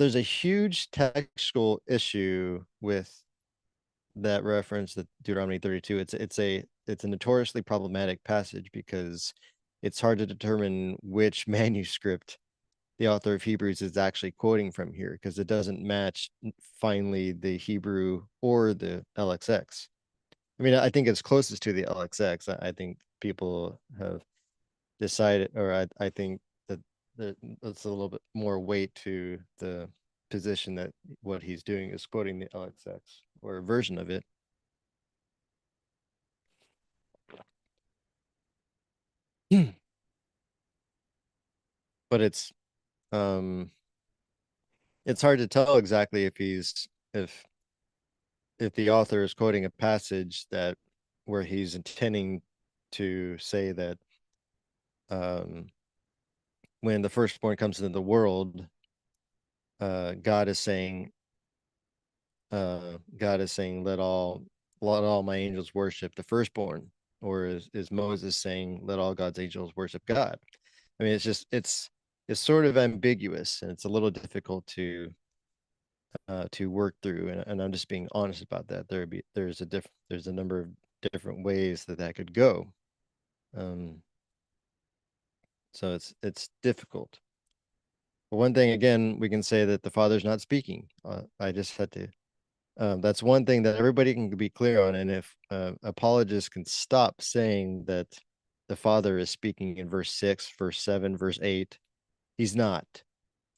A: there's a huge textual issue with that reference to Deuteronomy 32. It's a notoriously problematic passage because it's hard to determine which manuscript the author of Hebrews is actually quoting from here because it doesn't match finally the Hebrew or the LXX. I mean, I think it's closest to the LXX. I think people have decided, or I think that that's a little bit more weight to the position that what he's doing is quoting the LXX or a version of it. But um it's hard to tell exactly if the author is quoting a passage that where he's intending to say that um when the firstborn comes into the world, God is saying God is saying, let all my angels worship the firstborn, or is Moses saying, let all God's angels worship God? I mean, it's sort of ambiguous and it's a little difficult to work through, and I'm just being honest about that. There's a number of different ways that that could go. Um, so it's difficult. But one thing again, we can say that the Father's not speaking. I just had to that's one thing that everybody can be clear on. And if apologists can stop saying that the Father is speaking in verse 6, verse 7, verse 8, he's not.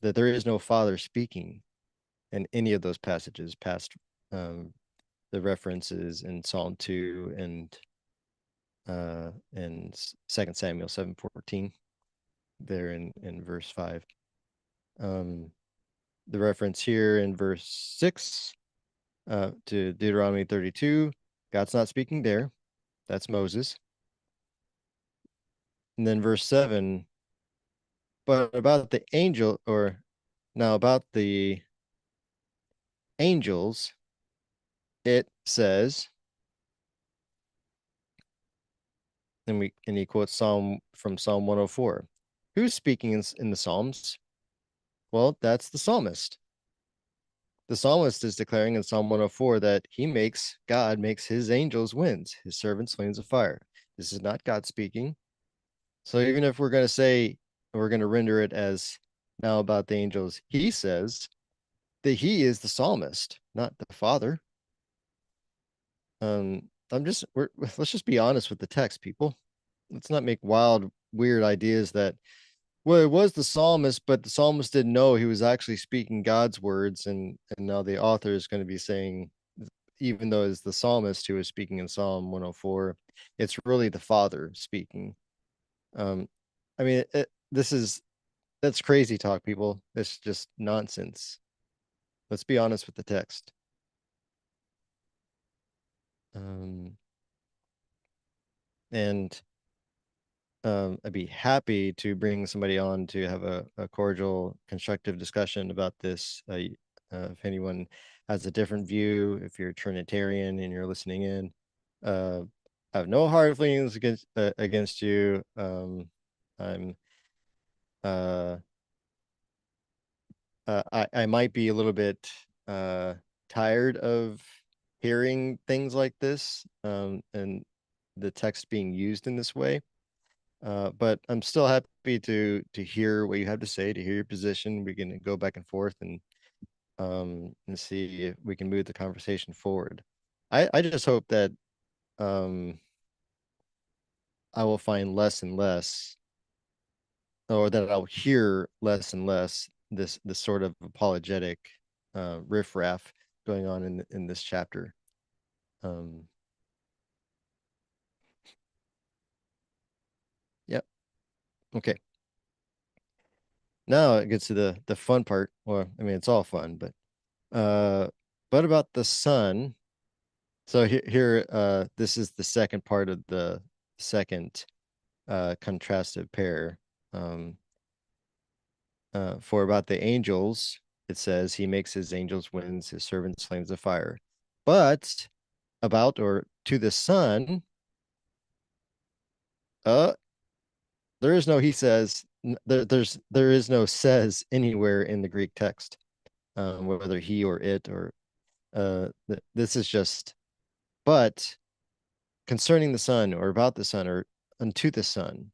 A: That there is no Father speaking in any of those passages past um, the references in Psalm 2 and 2 Samuel 7:14 there in verse 5. Um, the reference here in verse 6 to Deuteronomy 32, God's not speaking there. That's Moses. And then verse 7, but about the angel, or now about the angels, it says, and he quotes Psalm 104. Who's speaking in the Psalms? Well, that's the psalmist. The psalmist is declaring in Psalm 104 that God makes his angels winds, his servants flames of fire. This is not God speaking. So even if we're going to say, we're going to render it as now about the angels, he says that he is the psalmist, not the Father. Let's just be honest with the text, people. Let's not make wild, weird ideas that, well, it was the psalmist, but the psalmist didn't know he was actually speaking God's words, and now the author is going to be saying, even though it's the psalmist who is speaking in Psalm 104, it's really the Father speaking. Um, I mean, that's crazy talk, people. It's just nonsense. Let's be honest with the text. Um, and I'd be happy to bring somebody on to have a cordial, constructive discussion about this. If anyone has a different view, if you're Trinitarian and you're listening in, I have no hard feelings against you. I'm uh, I might be a little bit tired of hearing things like this, and the text being used in this way. But I'm still happy to hear what you have to say, to hear your position. We can go back and forth and see if we can move the conversation forward. I just hope that um I will find less and less, or that I'll hear less and less this sort of apologetic riffraff going on in this chapter. Um, yep. Okay. Now it gets to the fun part. Well, I mean, it's all fun, uh, but about the Son. So here, this is the second part of the second contrastive pair. Um, for about the angels, it says he makes his angels winds, his servants flames of fire. But about or to the Son, uh, there is no he says. There is no says anywhere in the Greek text. whether he or it or this is just, but concerning the Son or about the Son or unto the Son.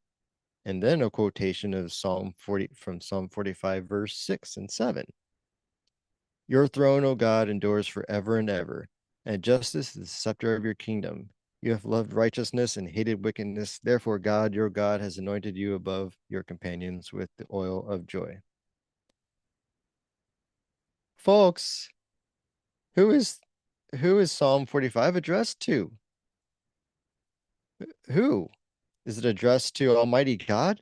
A: And then a quotation of Psalm 40 from Psalm 45, verse 6 and 7. Your throne, O God, endures forever and ever, and justice is the scepter of your kingdom. You have loved righteousness and hated wickedness. Therefore, God, your God, has anointed you above your companions with the oil of joy. Folks, who is who is Psalm 45 addressed to? Who? Is it addressed to Almighty God?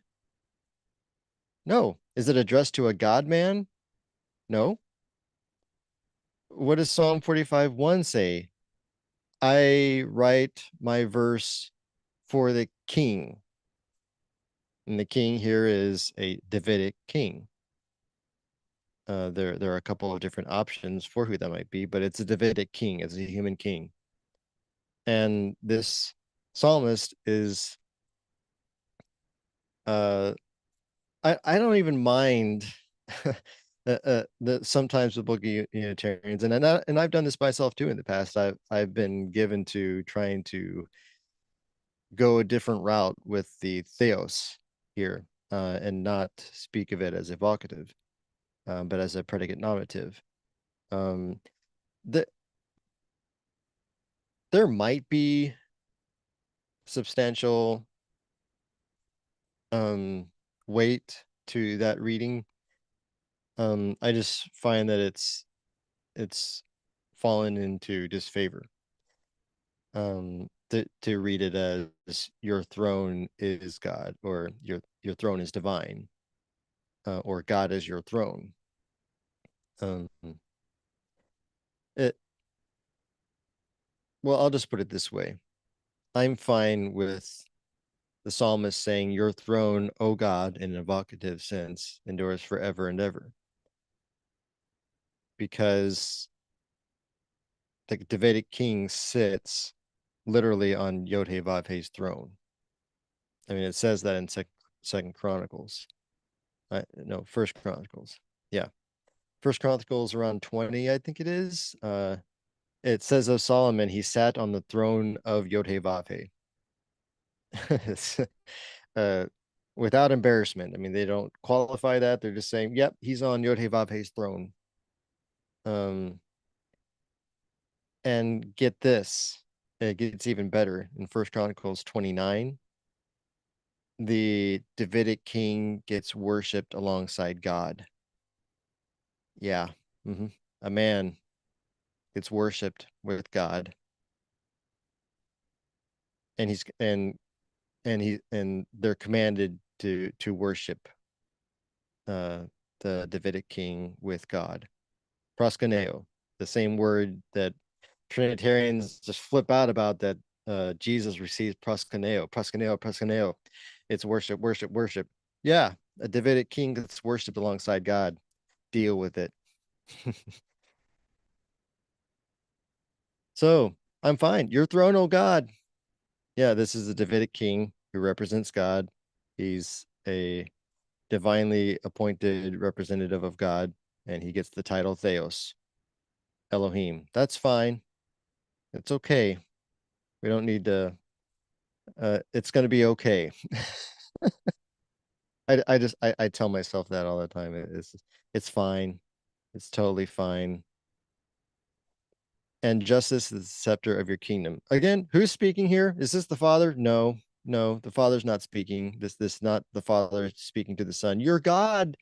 A: No. Is it addressed to a God man? No. What does Psalm 45:1 say? I write my verse for the king. And the king here is a Davidic king. There are a couple of different options for who that might be, but it's a Davidic king, it's a human king. And this psalmist is uh I don't even mind the sometimes the book Unitarians, and I've done this myself too in the past. I've been given to trying to go a different route with the theos here, and not speak of it as evocative, but as a predicate nominative. Um, the, there might be substantial um, weight to that reading. I just find that it's fallen into disfavor. To read it as your throne is God, or your throne is divine, or God is your throne. Um, it Well, I'll just put it this way. I'm fine with the psalmist saying, your throne, O God, in an evocative sense, endures forever and ever. Because the Davidic king sits literally on YHWH's throne. I mean, it says that in Second Chronicles. No, First Chronicles. Yeah. First Chronicles around 20, I think it is. It says of Solomon, he sat on the throne of YHWH. uh, without embarrassment. I mean, they don't qualify that. They're just saying, yep, he's on YHWH's throne. Um, and get this, it gets even better. In First Chronicles 29, the Davidic king gets worshipped alongside God. Yeah. Mm-hmm. A man gets worshipped with God, and they're commanded to worship uh the Davidic king with God. Proskuneo, the same word that Trinitarians just flip out about, that Jesus receives proskuneo, proskuneo, proskuneo. It's worship, worship, worship. Yeah, a Davidic king that's worshipped alongside God. Deal with it. So I'm fine. Your throne, oh God. Yeah, this is a Davidic king who represents God. He's a divinely appointed representative of God, and he gets the title Theos, Elohim. That's fine. It's okay. We don't need to. It's going to be okay. I tell myself that all the time. It's fine. It's totally fine. And justice is the scepter of your kingdom. Again, who's speaking here? Is this the Father? No, no, the Father's not speaking. This not the Father speaking to the Son. You're God.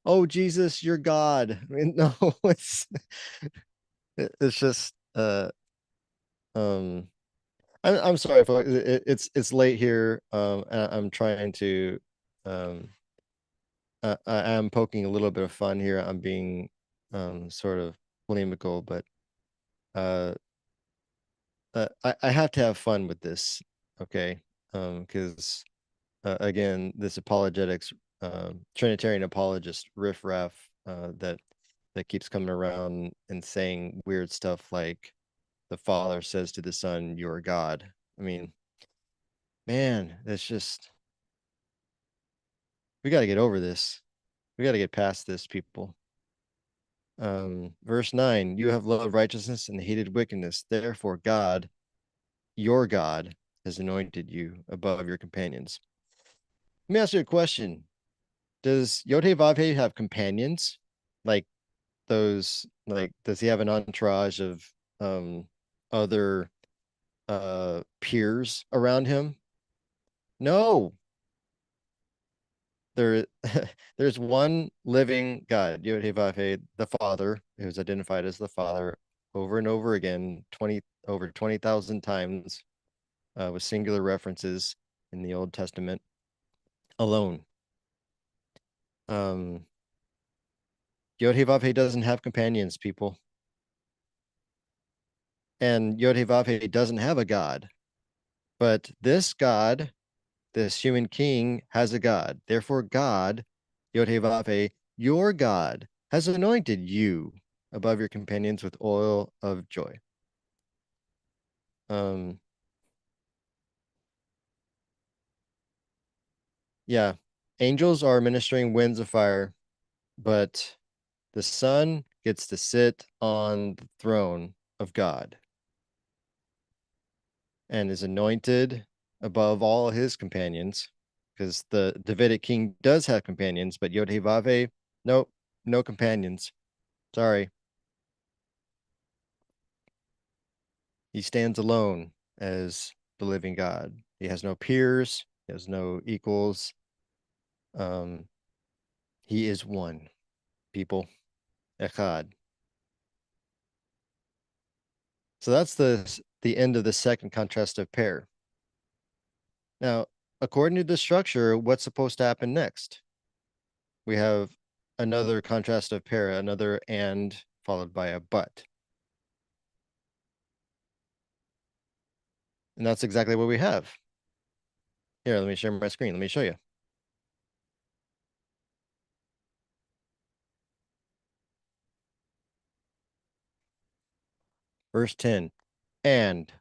A: Oh Jesus, you're God. I mean, no, it's just um I'm sorry, folks. It's late here. I'm trying to um I am poking a little bit of fun here. I'm being sort of polemical, but uh, I have to have fun with this, okay? Because again, this apologetics, Trinitarian apologist riffraff that keeps coming around and saying weird stuff like the Father says to the Son, "You are God." I mean, man, that's just, we got to get over this. We got to get past this, people. Verse 9, you have loved righteousness and hated wickedness. Therefore, God, your God, has anointed you above your companions. Let me ask you a question. Does YHWH have companions? Like does he have an entourage of um other peers around him? No. There there's one living God, YHWH, the Father, who's identified as the Father over and over again, 20,000 times, with singular references in the Old Testament alone. Um, YHWH doesn't have companions, people, and YHWH doesn't have a God. But this God, this human king, has a God. Therefore, God, YHWH, your God, has anointed you above your companions with oil of joy. Um, yeah, angels are ministering winds of fire, but the Son gets to sit on the throne of God and is anointed above all his companions, because the Davidic king does have companions, but YHWH, nope, no companions. Sorry. He stands alone as the living God. He has no peers, he has no equals. Um, he is one, people. Echad. So that's the end of the second contrastive pair. Now, according to the structure, what's supposed to happen next? We have another contrastive pair, another and followed by a but. And that's exactly what we have. Here, let me share my screen. Let me show you. Verse 10. And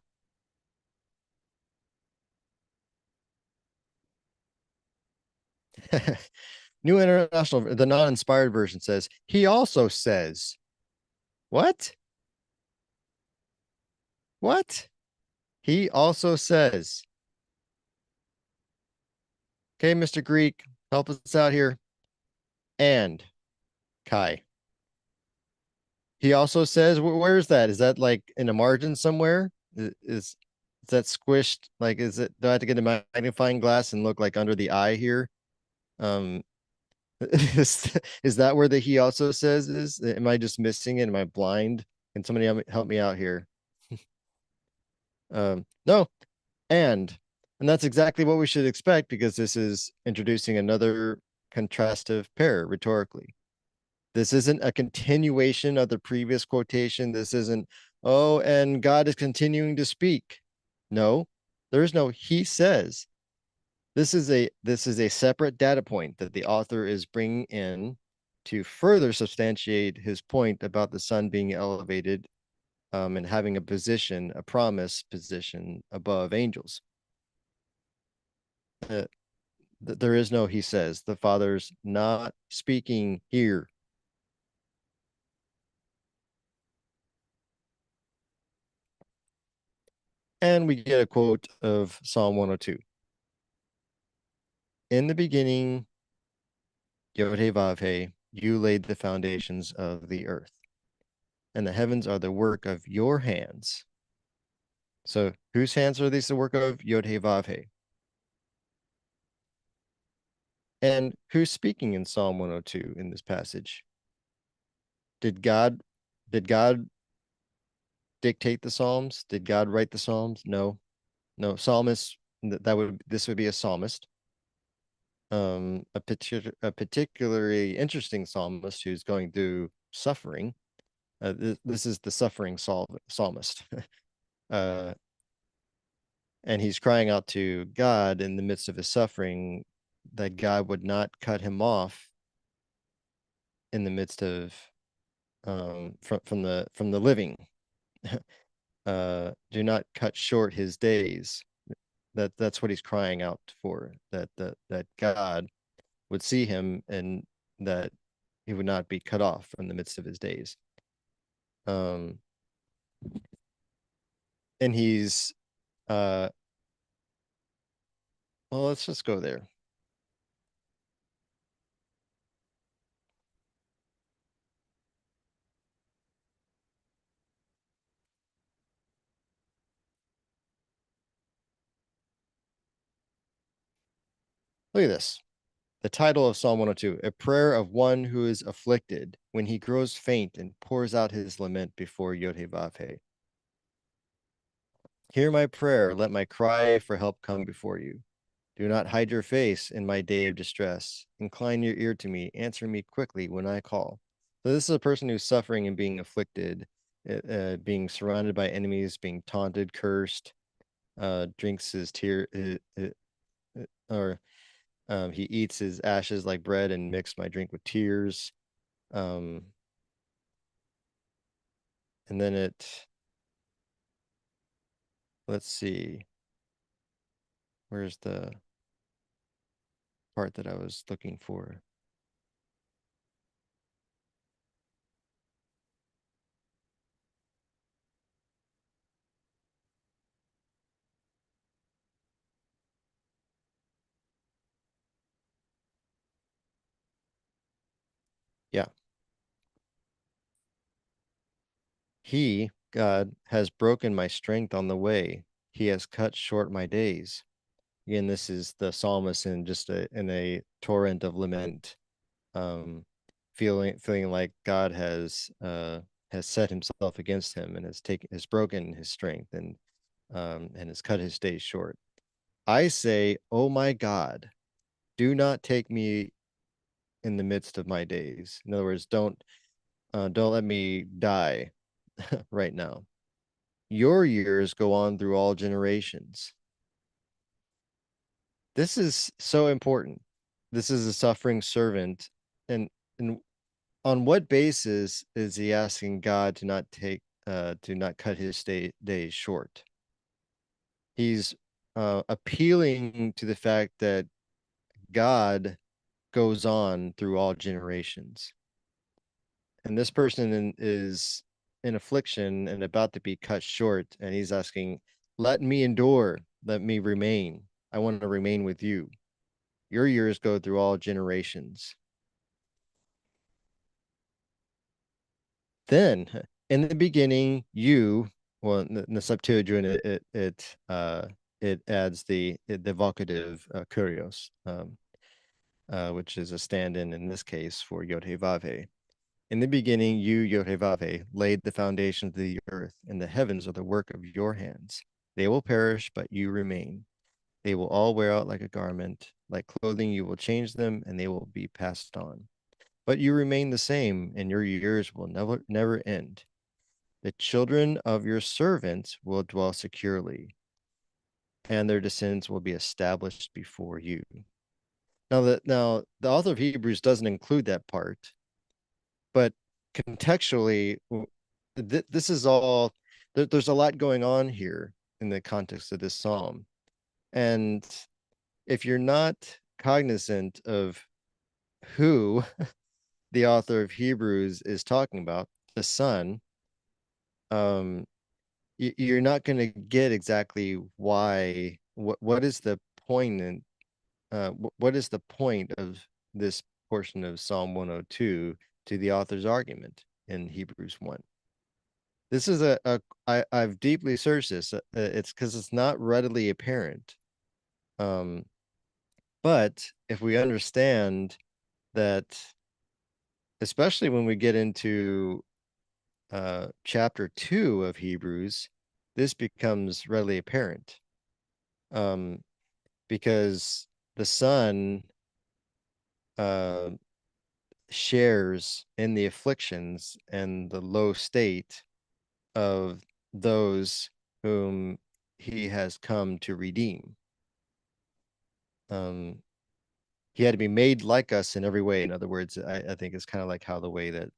A: New International, the non-inspired version says, he also says, what? What? He also says, okay, Mr. Greek, help us out here. And Kai. He also says, where is that? Is that like in a margin somewhere? Is that squished? Like, is it, do I have to get a magnifying glass and look like under the eye here? Um, is that where the he also says is? Am I just missing it? Am I blind? Can somebody help me out here? No, and that's exactly what we should expect, because this is introducing another contrastive pair rhetorically. This isn't a continuation of the previous quotation. This isn't, oh, and God is continuing to speak. No, there is no he says. This is a separate data point that the author is bringing in to further substantiate his point about the Son being elevated, and having a position, a promise position above angels. Uh, there is no he says. The Father's not speaking here. And we get a quote of Psalm 102. In the beginning, Yod-Heh-Vav-Heh, you laid the foundations of the earth, and the heavens are the work of your hands. So whose hands are these the work of? Yod-Heh-Vav-Heh. And who's speaking in Psalm 102 in this passage? Did God did God dictate the Psalms? Did God write the Psalms? No. No, psalmist, this would be a psalmist. A particularly interesting psalmist who's going through suffering. This is the suffering psalmist. uh, and he's crying out to God in the midst of his suffering, that God would not cut him off in the midst of, from the living. Do not cut short his days. That's what he's crying out for. That God would see him, and that he would not be cut off from the midst of his days. Um, and he's uh, well, let's just go there. Look at this. The title of Psalm 102, a prayer of one who is afflicted when he grows faint and pours out his lament before YHWH. Hear my prayer, let my cry for help come before you. Do not hide your face in my day of distress. Incline your ear to me, answer me quickly when I call. So this is a person who's suffering and being afflicted, being surrounded by enemies, being taunted, cursed, drinks his tear, or he eats his ashes like bread and mix my drink with tears. Um, and then let's see, where's the part that I was looking for? Yeah. He, God, has broken my strength on the way. He has cut short my days. Again, this is the psalmist in just in a torrent of lament, um, feeling like God has set himself against him and has broken his strength and has cut his days short. I say, oh my God, do not take me in the midst of my days. In other words, don't let me die right now. Your years go on through all generations. This is so important. This is a suffering servant. And on what basis is he asking God to not cut his days short? He's appealing to the fact that God goes on through all generations. And this person is in affliction and about to be cut short, and he's asking, let me endure, let me remain. I want to remain with you. Your years go through all generations. Then, in the beginning, well, in the Septuagint, it adds the vocative kurios, which is a stand-in this case for Yod-Heh-Vav-Heh. In the beginning, you, Yod-Heh-Vav-Heh, laid the foundations of the earth, and the heavens are the work of your hands. They will perish, but you remain. They will all wear out like a garment. Like clothing, you will change them, and they will be passed on. But you remain the same, and your years will never end. The children of your servants will dwell securely, and their descendants will be established before you. Now the author of Hebrews doesn't include that part, but contextually, this is all there's a lot going on here in the context of this psalm. And if you're not cognizant of who the author of Hebrews is talking about, the Son, um, you're not going to get exactly why. What is the point and what is the point of this portion of Psalm 102 to the author's argument in Hebrews 1? This is I've deeply searched this. It's because it's not readily apparent. Um, but if we understand that, especially when we get into chapter 2 of Hebrews, this becomes readily apparent. Um, because the Son uh, shares in the afflictions and the low state of those whom he has come to redeem. Um, he had to be made like us in every way. In other words, I think it's kind of like how the way that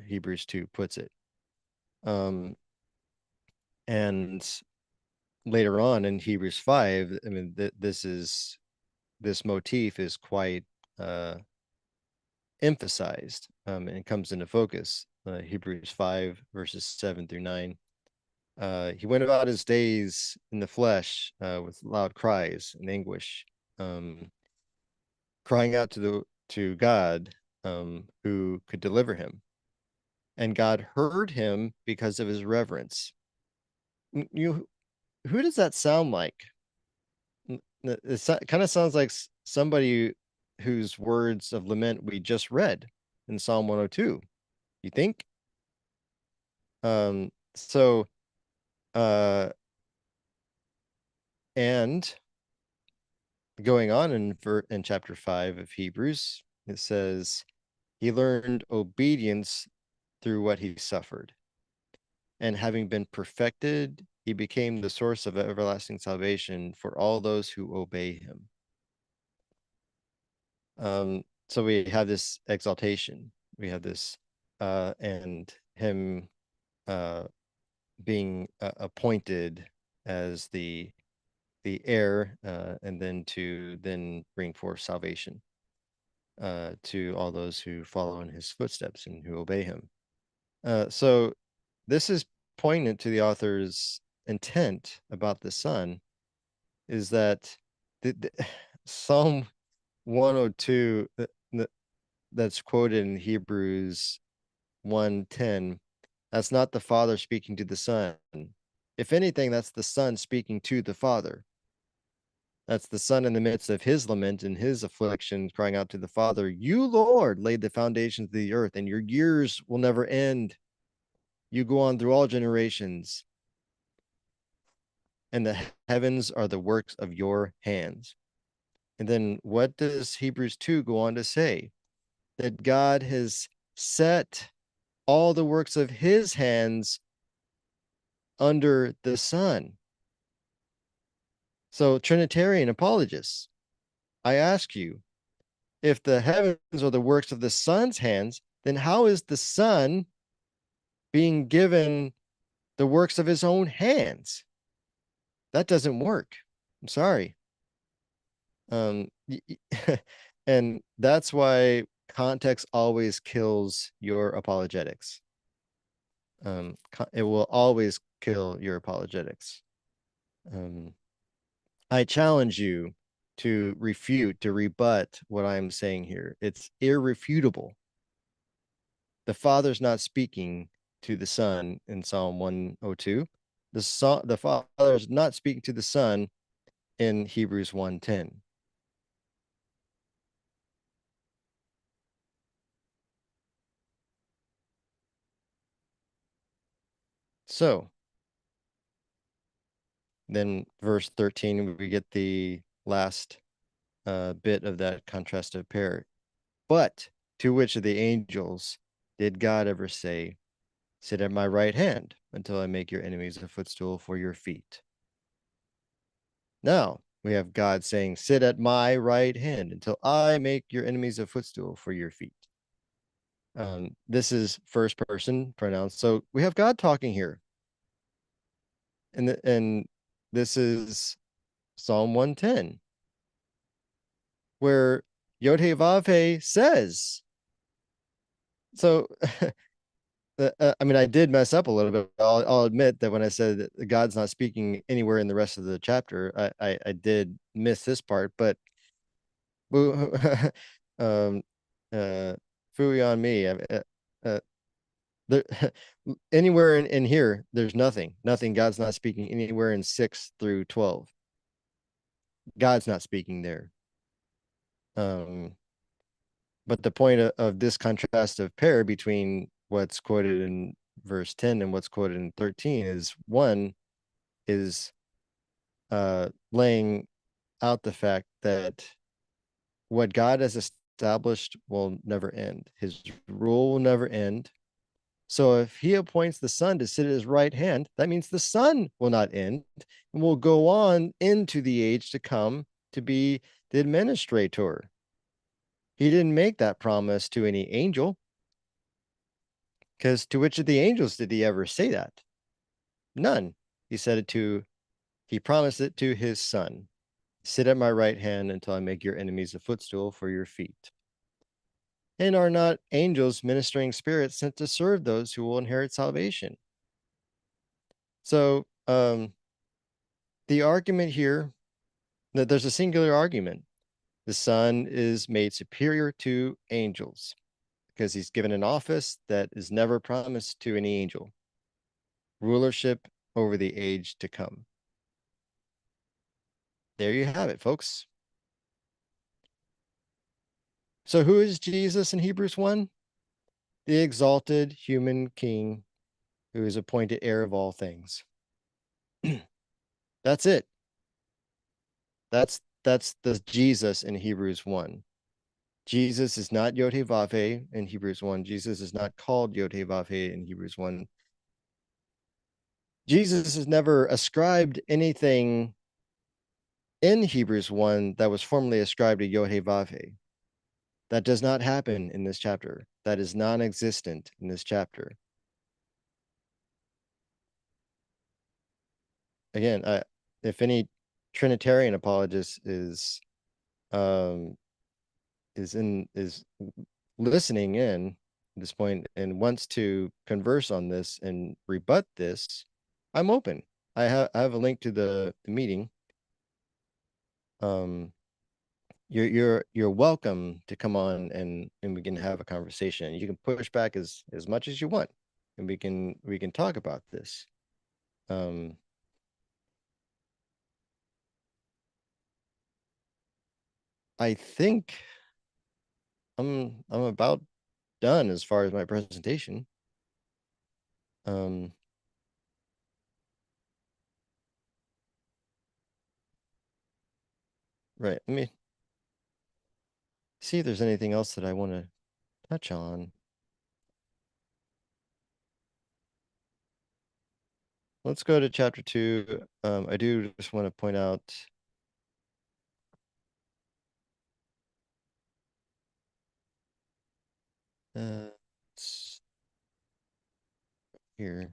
A: Hebrews 2 puts it. Um, and later on in Hebrews 5, I mean, this motif is quite uh, emphasized, and comes into focus. Hebrews 5, verses 7 through 9. He went about his days in the flesh with loud cries and anguish, um, crying out to God, who could deliver him. And God heard him because of his reverence. You, who does that sound like? It kind of sounds like somebody whose words of lament we just read in Psalm 102. You think? So, uh, and going on in chapter 5 of Hebrews, it says he learned obedience through what he suffered, and having been perfected, he became the source of everlasting salvation for all those who obey him. So we have this exaltation, we have this, and him uh, being appointed as the heir, and then to then bring forth salvation to all those who follow in his footsteps and who obey him. So this is poignant to the author's intent about the Son, is that the Psalm 102 that's quoted in Hebrews 1:10, that's not the Father speaking to the Son. If anything, that's the Son speaking to the Father. That's the Son in the midst of his lament and his affliction, crying out to the Father, "You, Lord, laid the foundations of the earth, and your years will never end. You go on through all generations, and the heavens are the works of your hands." And then what does Hebrews 2 go on to say? That God has set all the works of his hands under the Son. So, Trinitarian apologists, I ask you, if the heavens are the works of the Son's hands, then how is the Son being given the works of his own hands? That doesn't work. I'm sorry. Um, and that's why context always kills your apologetics. It will always kill your apologetics. Um, I challenge you to refute, to rebut what I'm saying here. It's irrefutable. The Father's not speaking to the Son in Psalm 102. The Father is not speaking to the Son in Hebrews 1:10. So then verse 13, we get the last bit of that contrastive pair. But to which of the angels did God ever say, "Sit at my right hand until I make your enemies a footstool for your feet"? Now we have God saying, "Sit at my right hand until I make your enemies a footstool for your feet." This is first person pronouns. So we have God talking here. And this is Psalm 110, where Yod-Heh-Vav-Heh says. So I mean, I did mess up a little bit. I'll admit that when I said that God's not speaking anywhere in the rest of the chapter, I did miss this part, but um, fooey on me. Uh, there, anywhere in here, there's nothing. God's not speaking anywhere in 6 through 12. God's not speaking there. Um, but the point of this contrastive pair between what's quoted in verse 10 and what's quoted in 13 is one is laying out the fact that what God has established will never end. His rule will never end. So if he appoints the Son to sit at his right hand, that means the Son will not end and will go on into the age to come to be the administrator. He didn't make that promise to any angel, because to which of the angels did he ever say that? None. He promised it to his Son. Sit at my right hand until I make your enemies a footstool for your feet. And are not angels ministering spirits sent to serve those who will inherit salvation? So the argument here, that there's a singular argument. The Son is made superior to angels because he's given an office that is never promised to any angel, rulership over the age to come. There you have it, folks. So who is Jesus in Hebrews 1? The exalted human king who is appointed heir of all things. That's it. That's the Jesus in Hebrews 1. Jesus is not YHWH in Hebrews 1. Jesus is not called YHWH in Hebrews 1. Jesus has never ascribed anything in Hebrews 1 that was formerly ascribed to YHWH. That does not happen in this chapter. That is non-existent in this chapter. Again, if any Trinitarian apologist um, is listening in at this point and wants to converse on this and rebut this, I'm open. I have a link to the meeting. You're welcome to come on and we can have a conversation. You can push back as much as you want, and we can talk about this. Um, I think I'm about done as far as my presentation. Um, right. Let me see if there's anything else that I want to touch on. Let's go to chapter 2. I do just want to point out it's here.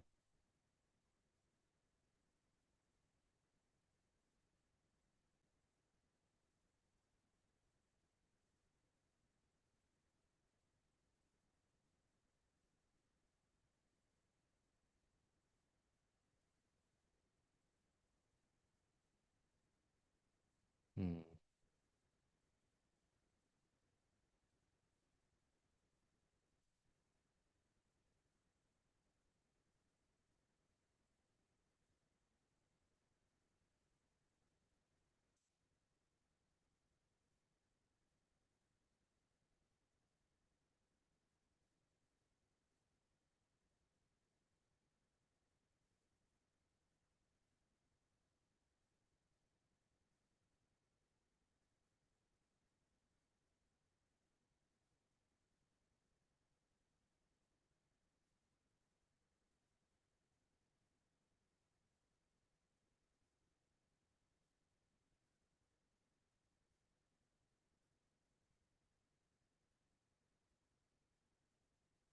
A: Hmm.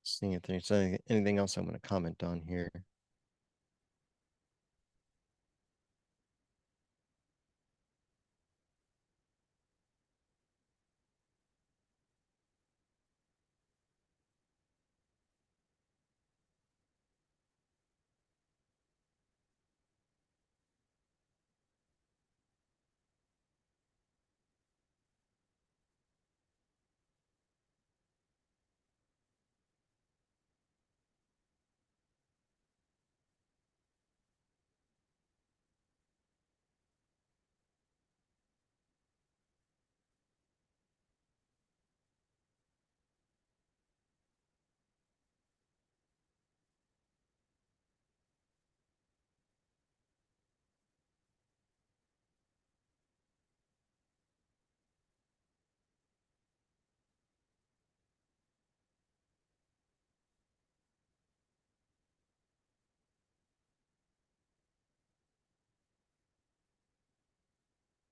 A: Seeing if there's anything else I want to comment on here.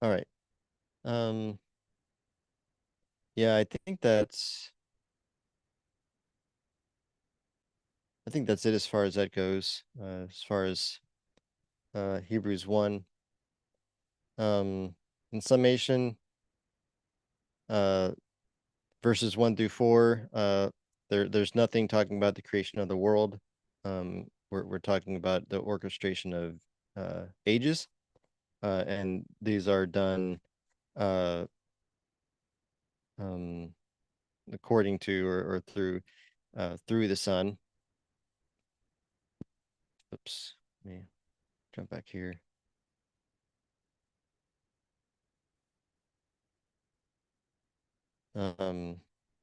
A: All right. Um, yeah, I think that's it as far as that goes. As far as Hebrews 1. In summation, uh, verses 1 through 4, there's nothing talking about the creation of the world. We're talking about the orchestration of ages, and these are done uh, um, according to or through the Son. Oops, let me jump back here. Um,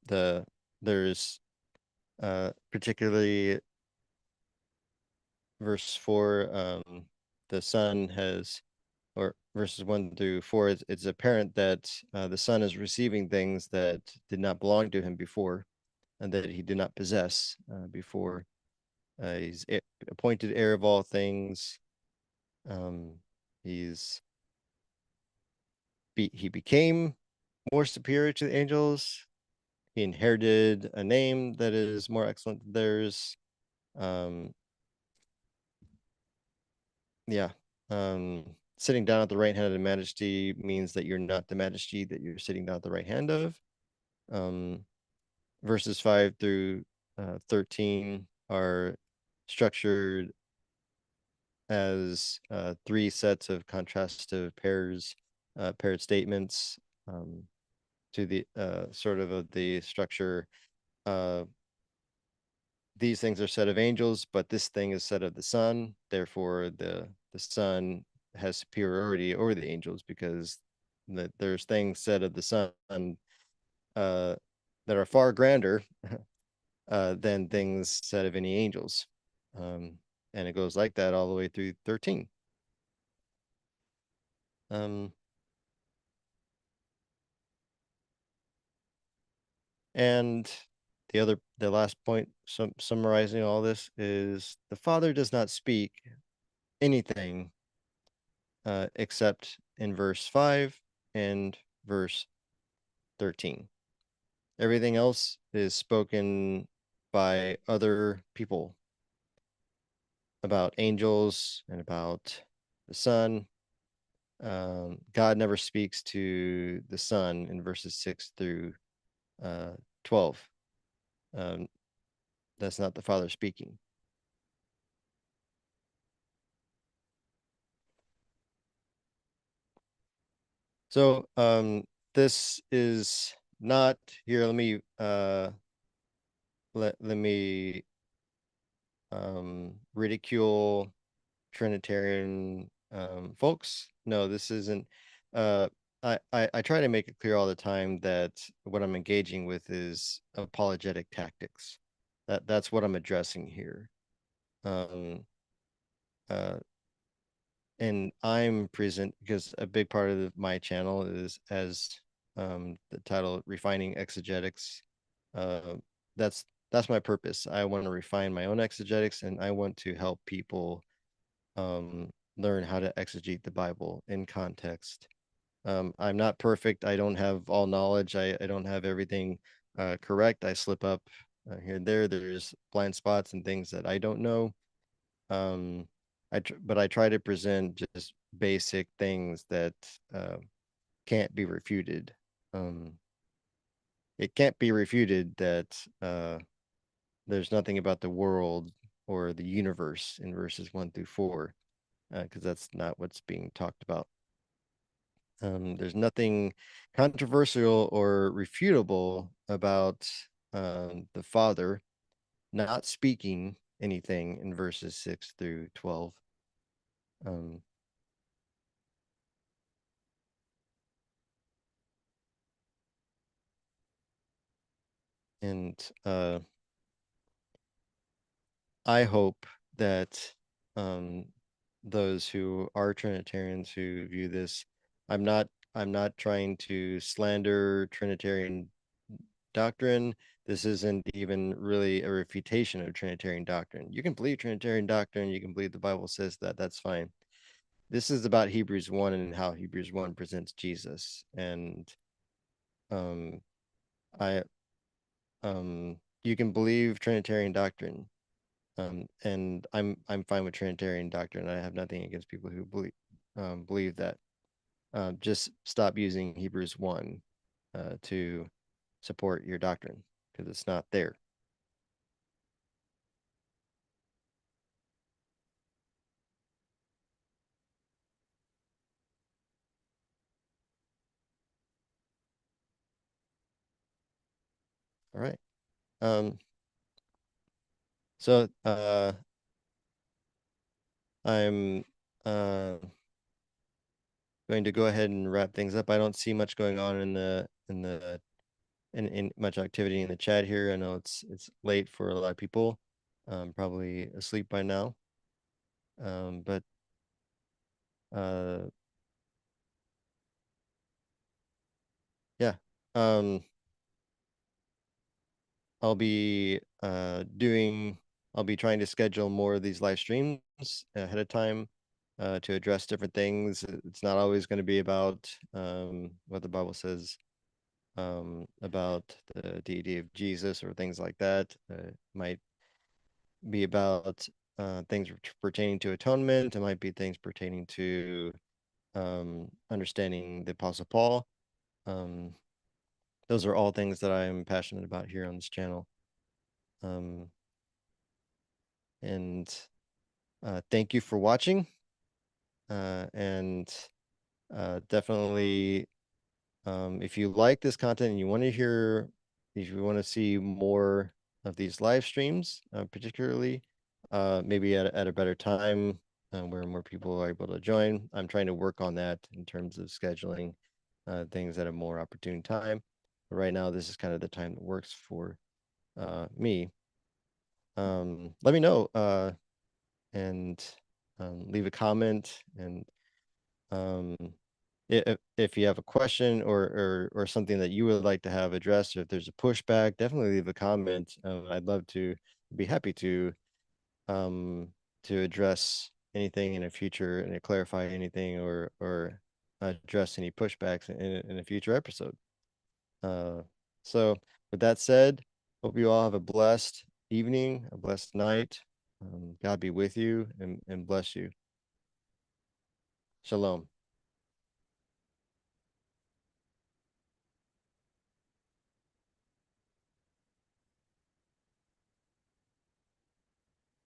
A: the there's particularly verse 4, the Son has, or verses 1 through 4, it's apparent that the Son is receiving things that did not belong to him before and that he did not possess before. He's appointed heir of all things. Um, he's he became more superior to the angels. He inherited a name that is more excellent than theirs. Um, yeah. Sitting down at the right hand of the majesty means that you're not the majesty that you're sitting down at the right hand of. Um, Verses 5 through 13 are structured as three sets of contrastive paired statements, to the sort of the structure. Uh, these things are said of angels, but this thing is said of the Son. Therefore, the Son has superiority over the angels because there's things said of the Son uh, that are far grander than things said of any angels. Um, and it goes like that all the way through 13. Um, and the last point, summarizing all this, is the Father does not speak anything except in verse 5 and verse 13. Everything else is spoken by other people about angels and about the Son. God never speaks to the Son in verses 6 through 12. Um, that's not the Father speaking. So this is not here. Let me ridicule Trinitarian folks. No, this isn't. Uh, I try to make it clear all the time that what I'm engaging with is apologetic tactics. That's what I'm addressing here. Um, uh, and I'm present because a big part of my channel is, as the title, refining exegetics. Uh, that's my purpose. I want to refine my own exegetics, and I want to help people learn how to exegete the Bible in context. I'm not perfect. I don't have all knowledge. I don't have everything correct. I slip up here and there. There's blind spots and things that I don't know. Um, but I try to present just basic things that uh, can't be refuted. Um, it can't be refuted that there's nothing about the world or the universe in verses 1 through 4, because that's not what's being talked about. There's nothing controversial or refutable about the Father not speaking anything in verses 6 through 12. Um, and I hope that um, those who are Trinitarians who view this, I'm not I'm not trying to slander Trinitarian doctrine. This isn't even really a refutation of Trinitarian doctrine. You can believe Trinitarian doctrine, you can believe the Bible says that, that's fine. This is about Hebrews 1 and how Hebrews 1 presents Jesus. And um I you can believe Trinitarian doctrine. And I'm fine with Trinitarian doctrine. I have nothing against people who believe that. Just stop using Hebrews 1 to support your doctrine because it's not there. All right. Um, so I'm going to go ahead and wrap things up. I don't see much going on in much activity in the chat here. I know it's late for a lot of people, probably asleep by now. But uh, yeah, um, I'll be I'll be trying to schedule more of these live streams ahead of time to address different things. It's not always going to be about what the Bible says about the deity of Jesus or things like that. It might be about things pertaining to atonement. It might be things pertaining to understanding the Apostle Paul. Um, those are all things that I'm passionate about here on this channel. Um, and thank you for watching. And definitely, if you like this content and you want to hear, if you want to see more of these live streams, particularly, maybe at a better time where more people are able to join. I'm trying to work on that in terms of scheduling things at a more opportune time. But right now, this is kind of the time that works for me. Let me know and leave a comment and um, if you have a question or something that you would like to have addressed, or if there's a pushback, definitely leave a comment. I'd love to be happy um to address anything in the future and to clarify anything or address any pushbacks in a future episode. Uh, so with that said, hope you all have a blessed evening, a blessed night. God be with you and bless you. Shalom.